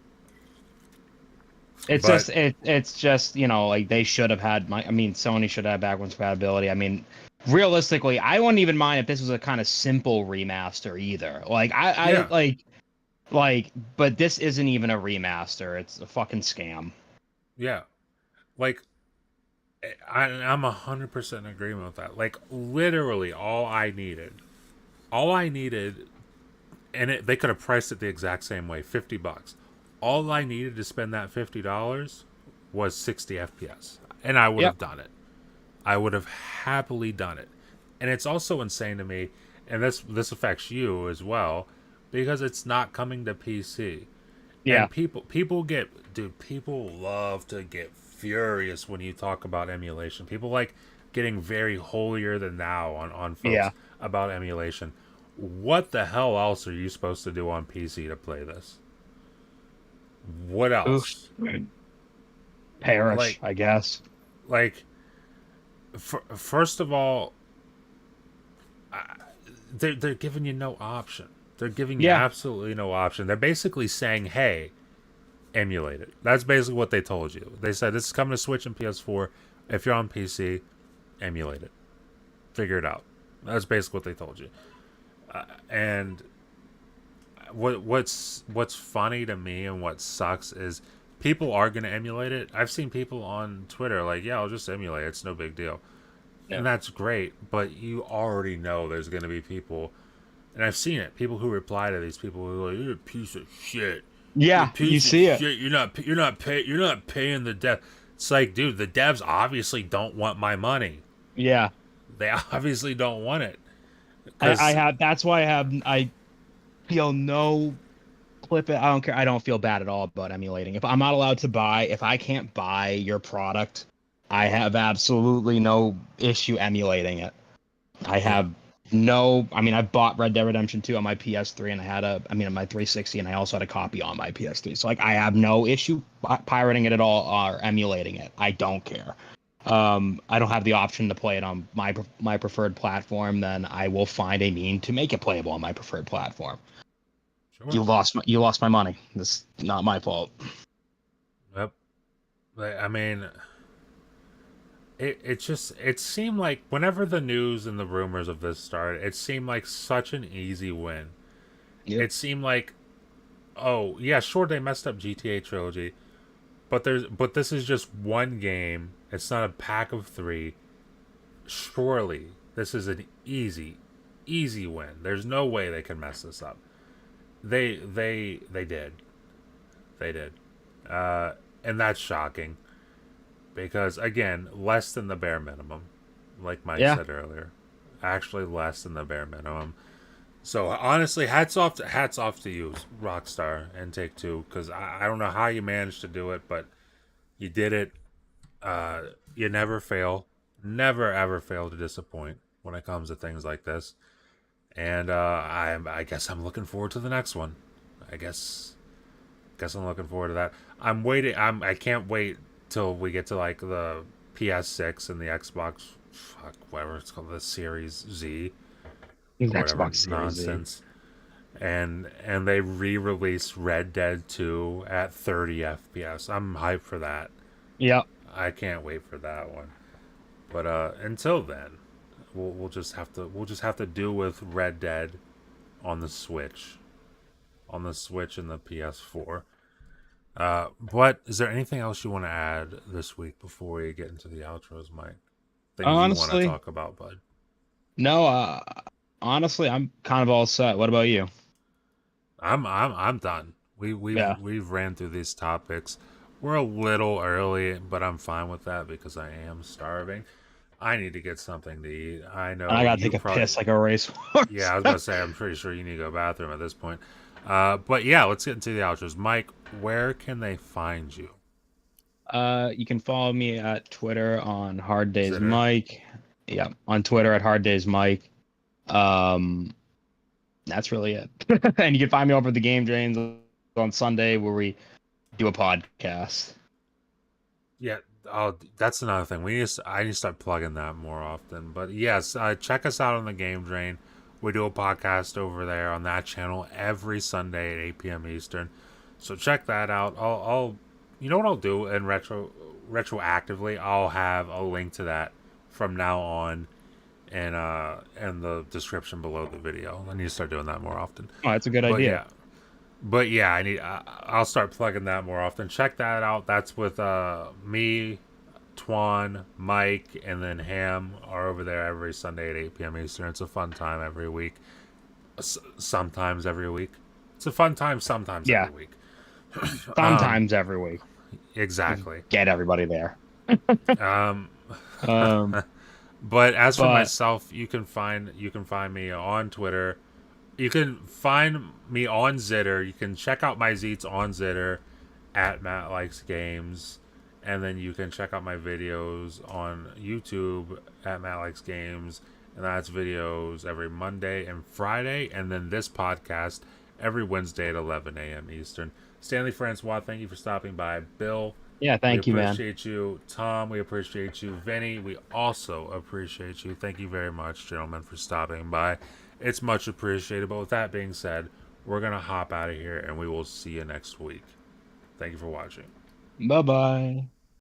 It's But just it's just, like they should have had Sony should have backwards compatibility. I mean, realistically, I wouldn't even mind if this was a kind of simple remaster either. Like I yeah, but this isn't even a remaster. It's a fucking scam. yeah. Like I'm 100% in agreement with that. Like literally all I needed, and they could have priced it the exact same way, $50. All I needed to spend that $50 was 60 FPS, and I would Yep. have done it. I would have happily done it. And it's also insane to me, and this affects you as well, because it's not coming to PC. Yeah. And people love to get furious when you talk about emulation. People like getting very holier than thou on folks Yeah. about emulation. What the hell else are you supposed to do on PC to play this? What Oof. else? Perish, Like I guess. like first of all, they're giving you no option. They're giving you Yeah. absolutely no option. They're basically saying, "Hey, emulate it." That's basically what they told you. They said this is coming to Switch and PS4. If you're on PC, emulate it. Figure it out. That's basically what they told you. And what's funny to me and what sucks is people are gonna emulate it. I've seen people on Twitter like, "Yeah, I'll just emulate it. It's no big deal," Yeah. and that's great. But you already know there's gonna be people, and I've seen it. People who reply to these people who are like, "You're a piece of shit. You're a Yeah, you piece of see it. shit. You're not paying the dev." It's like, dude, the devs obviously don't want my money. Yeah. They obviously don't want it I because have that's why I feel no clip it. I don't care. I don't feel bad at all about emulating. If I'm not allowed to buy, if I can't buy your product, I have absolutely no issue emulating it. I yeah, have no, I mean, I bought Red Dead Redemption 2 on my PS3 and on my 360 and I also had a copy on my PS3. So like I have no issue pirating it at all or emulating it. I don't care. I don't have the option to play it on my preferred platform, then I will find a mean to make it playable on my preferred platform. sure. You lost my money. This is not my fault. Yep. I mean, it seemed like whenever the news and the rumors of this started, it seemed like such an easy win. Yep. It seemed like, oh yeah, sure they messed up GTA trilogy, but this is just one game. It's not a pack of three. Surely this is an easy win. There's no way they can mess this up. They did. They did. And that's shocking because again, less than the bare minimum, like Mike Yeah. said earlier, actually less than the bare minimum. So honestly, hats off to you, Rockstar and Take Two, because I don't know how you managed to do it, but you did it. You never fail, never ever fail to disappoint when it comes to things like this. And I guess I'm looking forward to the next one. I guess I'm looking forward to that. I'm waiting. I can't wait till we get to like the PS6 and the Xbox, fuck, whatever it's called, the Series Z or whatever Xbox Series Z. nonsense. And they re-release Red Dead 2 at 30 FPS. I'm hyped for that. Yep. I can't wait for that one. But until then, we'll just have to do with Red Dead on the Switch, and the PS4. But is there anything else you want to add this week before we get into the outros, Mike? Things you want to Honestly, talk about, bud? no. Honestly, I'm kind of all set. What about you? I'm done. Yeah. We've ran through these topics. We're a little early, but I'm fine with that because I am starving. I need to get something to eat. I And I know gotta you take a probably. piss like a racehorse. Yeah, I was gonna say I'm pretty sure you need to go to the bathroom at this point. But yeah, let's get into the outros. Mike, where can they find you? You can follow me at Twitter on Hard Days Consider. Mike. Yeah, on Twitter at Hard Days Mike. Um, that's really it. And you can find me over at the Game Drains on Sunday where we do a podcast. Yeah, that's another thing. I need to start plugging that more often. But yes, check us out on the Game Drain. We do a podcast over there on that channel every Sunday at 8 p.m. Eastern. So check that out. You know what I'll do in retroactively. I'll have a link to that from now on, and the description below the video. I need to start doing that more often. Oh, that's a good But idea. yeah, I'll start plugging that more often. Check that out. That's with me, Twan, Mike, and then Ham are over there every Sunday at 8 p.m. Eastern. It's a fun time every week. Sometimes every week. It's a fun time sometimes Yeah, every week. sometimes every week. Just Exactly. get everybody there. Um, Um, But as for but myself, you can find me on Twitter. You can find me on Zitter. You can check out my Zeets on Zitter at Matt Likes Games. And then you can check out my videos on YouTube at Matt Likes Games. And that's videos every Monday and Friday. And then this podcast every Wednesday at 11 a.m. Eastern. Stanley Francois, thank you for stopping by. Bill, yeah, we thank you, man. appreciate you. Tom, we appreciate you. Vinny, we also appreciate you. Thank you very much, gentlemen, for stopping by. It's much appreciated. But with that being said, we're going to hop out of here and we will see you next week. Thank you for watching. Bye bye.